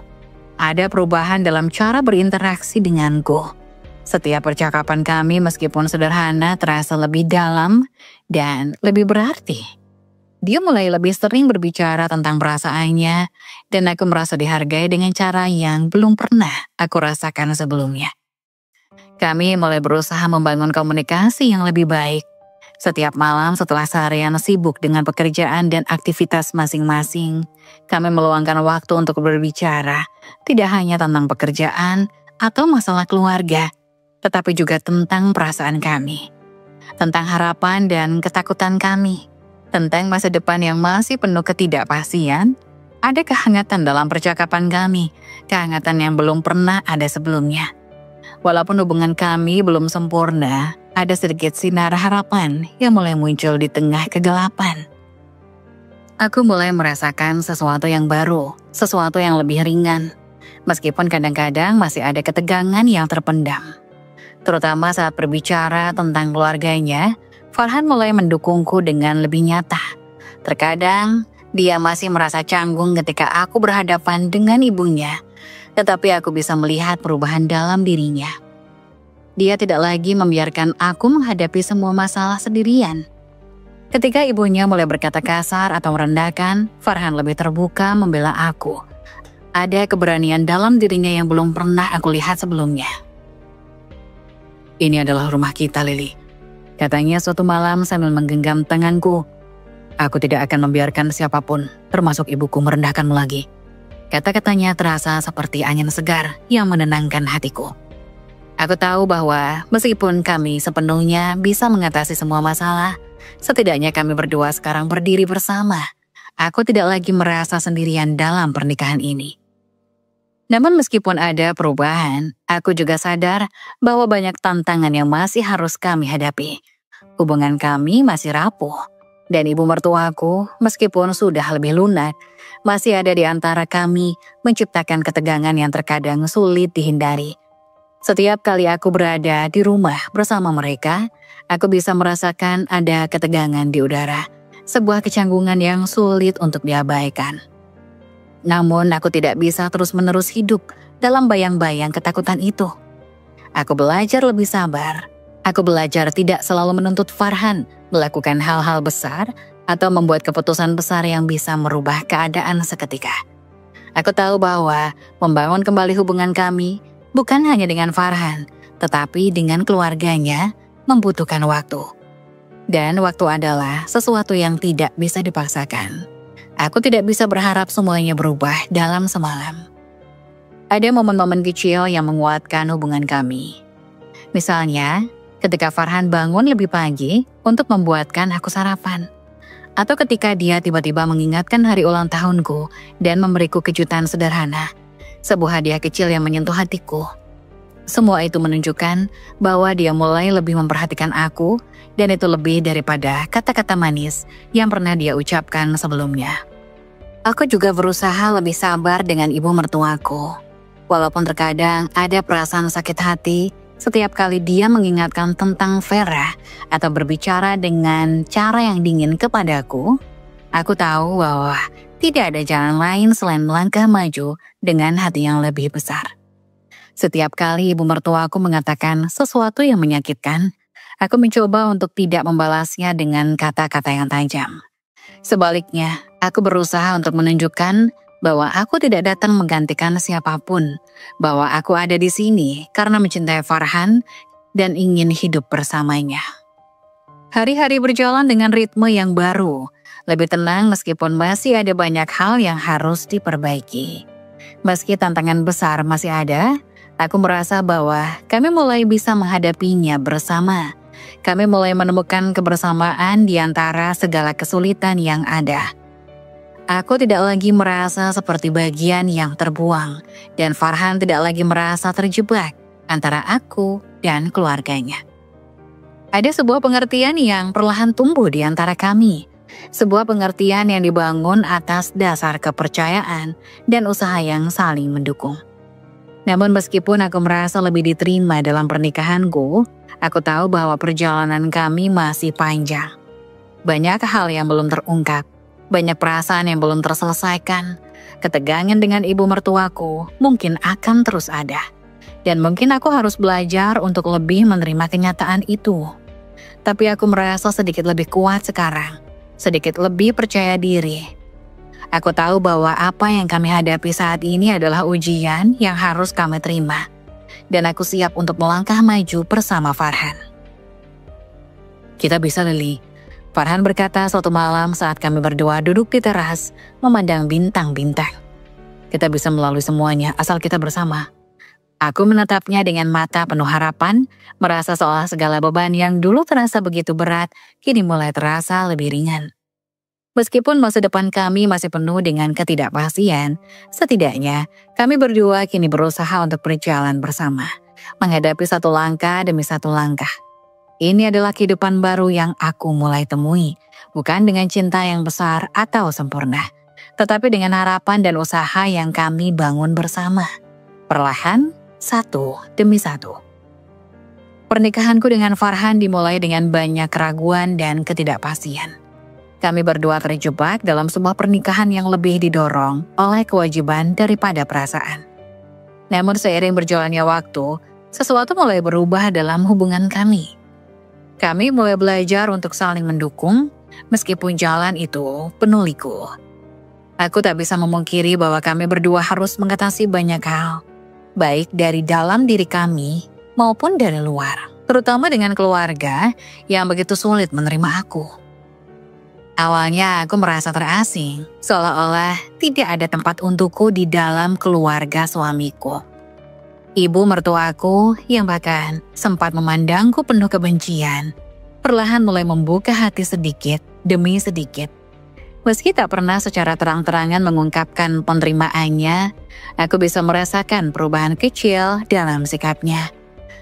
Ada perubahan dalam cara berinteraksi denganku. Setiap percakapan kami meskipun sederhana terasa lebih dalam dan lebih berarti. Dia mulai lebih sering berbicara tentang perasaannya dan aku merasa dihargai dengan cara yang belum pernah aku rasakan sebelumnya. Kami mulai berusaha membangun komunikasi yang lebih baik. Setiap malam setelah seharian sibuk dengan pekerjaan dan aktivitas masing-masing, kami meluangkan waktu untuk berbicara, tidak hanya tentang pekerjaan atau masalah keluarga, tetapi juga tentang perasaan kami, tentang harapan dan ketakutan kami, tentang masa depan yang masih penuh ketidakpastian. Ada kehangatan dalam percakapan kami, kehangatan yang belum pernah ada sebelumnya. Walaupun hubungan kami belum sempurna, ada sedikit sinar harapan yang mulai muncul di tengah kegelapan. Aku mulai merasakan sesuatu yang baru, sesuatu yang lebih ringan. Meskipun kadang-kadang masih ada ketegangan yang terpendam. Terutama saat berbicara tentang keluarganya, Farhan mulai mendukungku dengan lebih nyata. Terkadang, dia masih merasa canggung ketika aku berhadapan dengan ibunya. Tetapi aku bisa melihat perubahan dalam dirinya. Dia tidak lagi membiarkan aku menghadapi semua masalah sendirian. Ketika ibunya mulai berkata kasar atau merendahkan, Farhan lebih terbuka membela aku. Ada keberanian dalam dirinya yang belum pernah aku lihat sebelumnya. "Ini adalah rumah kita, Lily," katanya suatu malam sambil menggenggam tanganku. "Aku tidak akan membiarkan siapapun, termasuk ibuku, merendahkanmu lagi." Kata-katanya terasa seperti angin segar yang menenangkan hatiku. Aku tahu bahwa meskipun kami sepenuhnya bisa mengatasi semua masalah, setidaknya kami berdua sekarang berdiri bersama. Aku tidak lagi merasa sendirian dalam pernikahan ini. Namun meskipun ada perubahan, aku juga sadar bahwa banyak tantangan yang masih harus kami hadapi. Hubungan kami masih rapuh. Dan ibu mertuaku, meskipun sudah lebih lunak, masih ada di antara kami, menciptakan ketegangan yang terkadang sulit dihindari. Setiap kali aku berada di rumah bersama mereka, aku bisa merasakan ada ketegangan di udara, sebuah kecanggungan yang sulit untuk diabaikan. Namun aku tidak bisa terus-menerus hidup dalam bayang-bayang ketakutan itu. Aku belajar lebih sabar. Aku belajar tidak selalu menuntut Farhan melakukan hal-hal besar atau membuat keputusan besar yang bisa merubah keadaan seketika. Aku tahu bahwa membangun kembali hubungan kami bukan hanya dengan Farhan, tetapi dengan keluarganya membutuhkan waktu. Dan waktu adalah sesuatu yang tidak bisa dipaksakan. Aku tidak bisa berharap semuanya berubah dalam semalam. Ada momen-momen kecil yang menguatkan hubungan kami. Misalnya, ketika Farhan bangun lebih pagi untuk membuatkan aku sarapan. Atau ketika dia tiba-tiba mengingatkan hari ulang tahunku dan memberiku kejutan sederhana. Sebuah hadiah kecil yang menyentuh hatiku. Semua itu menunjukkan bahwa dia mulai lebih memperhatikan aku dan itu lebih daripada kata-kata manis yang pernah dia ucapkan sebelumnya. Aku juga berusaha lebih sabar dengan ibu mertuaku. Walaupun terkadang ada perasaan sakit hati, setiap kali dia mengingatkan tentang Vera atau berbicara dengan cara yang dingin kepadaku, aku tahu bahwa tidak ada jalan lain selain melangkah maju dengan hati yang lebih besar. Setiap kali ibu mertuaku mengatakan sesuatu yang menyakitkan, aku mencoba untuk tidak membalasnya dengan kata-kata yang tajam. Sebaliknya, aku berusaha untuk menunjukkan bahwa aku tidak datang menggantikan siapapun, bahwa aku ada di sini karena mencintai Farhan dan ingin hidup bersamanya. Hari-hari berjalan dengan ritme yang baru, lebih tenang meskipun masih ada banyak hal yang harus diperbaiki. Meski tantangan besar masih ada, aku merasa bahwa kami mulai bisa menghadapinya bersama. Kami mulai menemukan kebersamaan di antara segala kesulitan yang ada. Aku tidak lagi merasa seperti bagian yang terbuang, dan Farhan tidak lagi merasa terjebak antara aku dan keluarganya. Ada sebuah pengertian yang perlahan tumbuh di antara kami, sebuah pengertian yang dibangun atas dasar kepercayaan dan usaha yang saling mendukung. Namun meskipun aku merasa lebih diterima dalam pernikahanku, aku tahu bahwa perjalanan kami masih panjang. Banyak hal yang belum terungkap, banyak perasaan yang belum terselesaikan. Ketegangan dengan ibu mertuaku mungkin akan terus ada. Dan mungkin aku harus belajar untuk lebih menerima kenyataan itu. Tapi aku merasa sedikit lebih kuat sekarang, sedikit lebih percaya diri. Aku tahu bahwa apa yang kami hadapi saat ini adalah ujian yang harus kami terima. Dan aku siap untuk melangkah maju bersama Farhan. Kita bisa, Lily. Farhan berkata suatu malam saat kami berdua duduk di teras memandang bintang-bintang. Kita bisa melalui semuanya asal kita bersama. Aku menatapnya dengan mata penuh harapan, merasa seolah segala beban yang dulu terasa begitu berat, kini mulai terasa lebih ringan. Meskipun masa depan kami masih penuh dengan ketidakpastian, setidaknya kami berdua kini berusaha untuk berjalan bersama, menghadapi satu langkah demi satu langkah. Ini adalah kehidupan baru yang aku mulai temui, bukan dengan cinta yang besar atau sempurna, tetapi dengan harapan dan usaha yang kami bangun bersama. Perlahan, satu demi satu. Pernikahanku dengan Farhan dimulai dengan banyak keraguan dan ketidakpastian. Kami berdua terjebak dalam sebuah pernikahan yang lebih didorong oleh kewajiban daripada perasaan. Namun seiring berjalannya waktu, sesuatu mulai berubah dalam hubungan kami. Kami mulai belajar untuk saling mendukung, meskipun jalan itu penuh liku. Aku tak bisa memungkiri bahwa kami berdua harus mengatasi banyak hal, baik dari dalam diri kami maupun dari luar, terutama dengan keluarga yang begitu sulit menerima aku. Awalnya aku merasa terasing, seolah-olah tidak ada tempat untukku di dalam keluarga suamiku. Ibu mertuaku yang bahkan sempat memandangku penuh kebencian, perlahan mulai membuka hati sedikit demi sedikit. Meski tak pernah secara terang-terangan mengungkapkan penerimaannya, aku bisa merasakan perubahan kecil dalam sikapnya.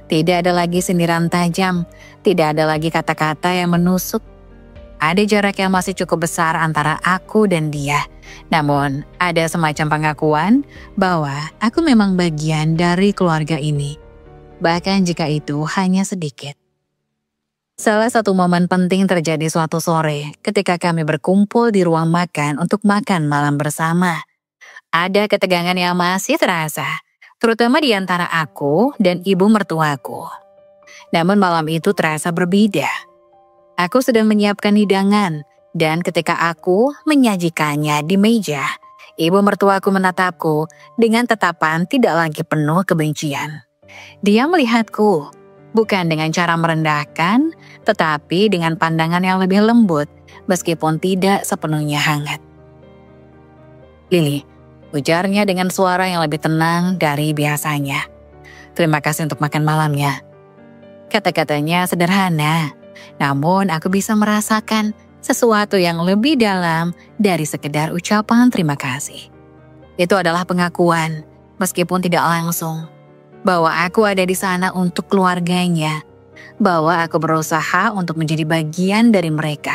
Tidak ada lagi sindiran tajam, tidak ada lagi kata-kata yang menusuk. Ada jarak yang masih cukup besar antara aku dan dia. Namun, ada semacam pengakuan bahwa aku memang bagian dari keluarga ini. Bahkan jika itu hanya sedikit. Salah satu momen penting terjadi suatu sore ketika kami berkumpul di ruang makan untuk makan malam bersama. Ada ketegangan yang masih terasa, terutama di antara aku dan ibu mertuaku. Namun malam itu terasa berbeda. Aku sedang menyiapkan hidangan, dan ketika aku menyajikannya di meja, ibu mertuaku menatapku dengan tatapan tidak lagi penuh kebencian. Dia melihatku, bukan dengan cara merendahkan, tetapi dengan pandangan yang lebih lembut, meskipun tidak sepenuhnya hangat. "Lily," ujarnya dengan suara yang lebih tenang dari biasanya. "Terima kasih untuk makan malamnya." Kata-katanya sederhana, namun aku bisa merasakan sesuatu yang lebih dalam dari sekedar ucapan terima kasih. Itu adalah pengakuan, meskipun tidak langsung, bahwa aku ada di sana untuk keluarganya, bahwa aku berusaha untuk menjadi bagian dari mereka.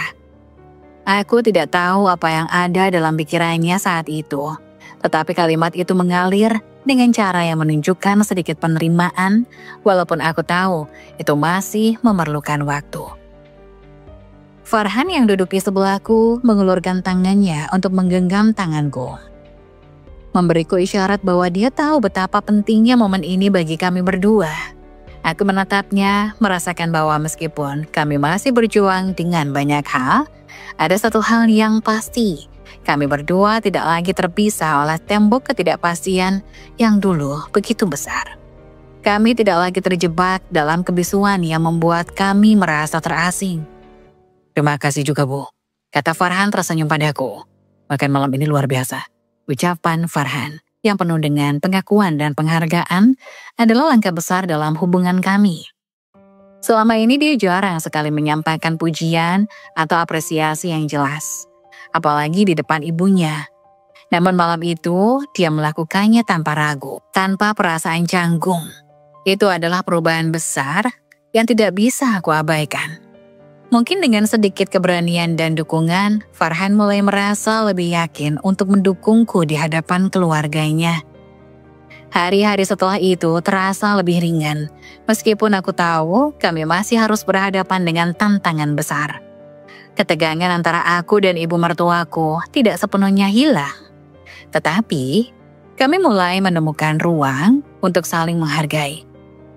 Aku tidak tahu apa yang ada dalam pikirannya saat itu, tetapi kalimat itu mengalir dengan cara yang menunjukkan sedikit penerimaan, walaupun aku tahu itu masih memerlukan waktu. Farhan yang duduk di sebelahku mengulurkan tangannya untuk menggenggam tanganku. Memberiku isyarat bahwa dia tahu betapa pentingnya momen ini bagi kami berdua. Aku menatapnya, merasakan bahwa meskipun kami masih berjuang dengan banyak hal, ada satu hal yang pasti. Kami berdua tidak lagi terpisah oleh tembok ketidakpastian yang dulu begitu besar. Kami tidak lagi terjebak dalam kebisuan yang membuat kami merasa terasing. "Terima kasih juga, Bu," kata Farhan tersenyum padaku. "Makan malam ini luar biasa." Ucapan Farhan yang penuh dengan pengakuan dan penghargaan adalah langkah besar dalam hubungan kami. Selama ini dia jarang sekali menyampaikan pujian atau apresiasi yang jelas, apalagi di depan ibunya. Namun malam itu dia melakukannya tanpa ragu, tanpa perasaan canggung. Itu adalah perubahan besar yang tidak bisa aku abaikan. Mungkin dengan sedikit keberanian dan dukungan, Farhan mulai merasa lebih yakin untuk mendukungku di hadapan keluarganya. Hari-hari setelah itu terasa lebih ringan, meskipun aku tahu kami masih harus berhadapan dengan tantangan besar. Ketegangan antara aku dan ibu mertuaku tidak sepenuhnya hilang. Tetapi, kami mulai menemukan ruang untuk saling menghargai.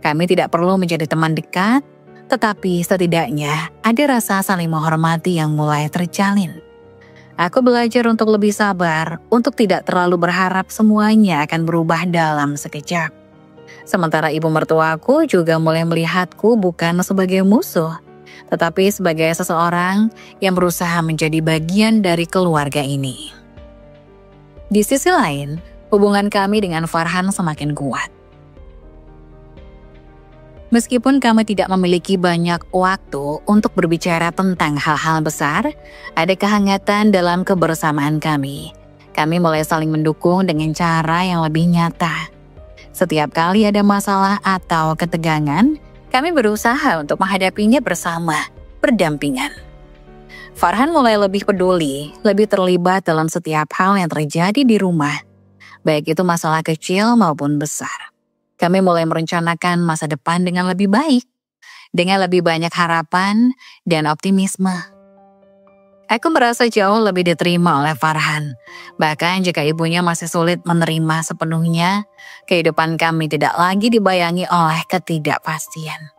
Kami tidak perlu menjadi teman dekat, tetapi setidaknya ada rasa saling menghormati yang mulai terjalin. Aku belajar untuk lebih sabar, untuk tidak terlalu berharap semuanya akan berubah dalam sekejap. Sementara ibu mertuaku juga mulai melihatku bukan sebagai musuh, tetapi sebagai seseorang yang berusaha menjadi bagian dari keluarga ini. Di sisi lain, hubungan kami dengan Farhan semakin kuat. Meskipun kami tidak memiliki banyak waktu untuk berbicara tentang hal-hal besar, ada kehangatan dalam kebersamaan kami. Kami mulai saling mendukung dengan cara yang lebih nyata. Setiap kali ada masalah atau ketegangan, kami berusaha untuk menghadapinya bersama, berdampingan. Farhan mulai lebih peduli, lebih terlibat dalam setiap hal yang terjadi di rumah, baik itu masalah kecil maupun besar. Kami mulai merencanakan masa depan dengan lebih baik, dengan lebih banyak harapan dan optimisme. Aku merasa jauh lebih diterima oleh Farhan. Bahkan jika ibunya masih sulit menerima sepenuhnya, kehidupan kami tidak lagi dibayangi oleh ketidakpastian.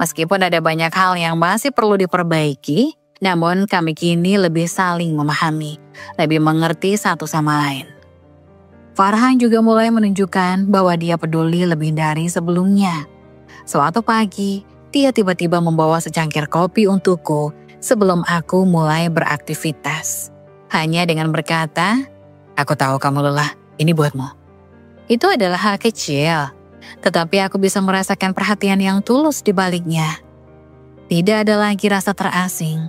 Meskipun ada banyak hal yang masih perlu diperbaiki, namun kami kini lebih saling memahami, lebih mengerti satu sama lain. Farhan juga mulai menunjukkan bahwa dia peduli lebih dari sebelumnya. Suatu pagi, dia tiba-tiba membawa secangkir kopi untukku sebelum aku mulai beraktivitas. Hanya dengan berkata, "Aku tahu kamu lelah, ini buatmu." Itu adalah hal kecil, tetapi aku bisa merasakan perhatian yang tulus di baliknya. Tidak ada lagi rasa terasing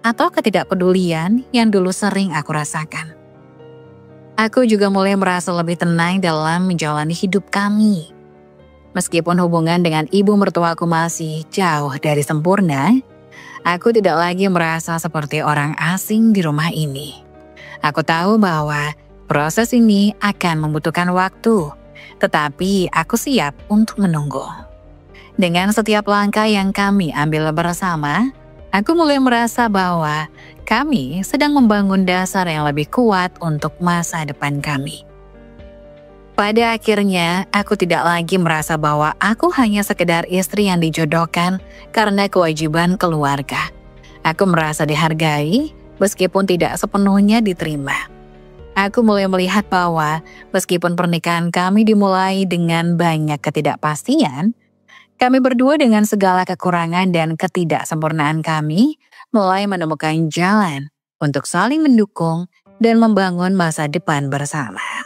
atau ketidakpedulian yang dulu sering aku rasakan. Aku juga mulai merasa lebih tenang dalam menjalani hidup kami. Meskipun hubungan dengan ibu mertuaku masih jauh dari sempurna, aku tidak lagi merasa seperti orang asing di rumah ini. Aku tahu bahwa proses ini akan membutuhkan waktu, tetapi aku siap untuk menunggu. Dengan setiap langkah yang kami ambil bersama, aku mulai merasa bahwa kami sedang membangun dasar yang lebih kuat untuk masa depan kami. Pada akhirnya, aku tidak lagi merasa bahwa aku hanya sekedar istri yang dijodohkan karena kewajiban keluarga. Aku merasa dihargai meskipun tidak sepenuhnya diterima. Aku mulai melihat bahwa meskipun pernikahan kami dimulai dengan banyak ketidakpastian, kami berdua dengan segala kekurangan dan ketidaksempurnaan kami mulai menemukan jalan untuk saling mendukung dan membangun masa depan bersama.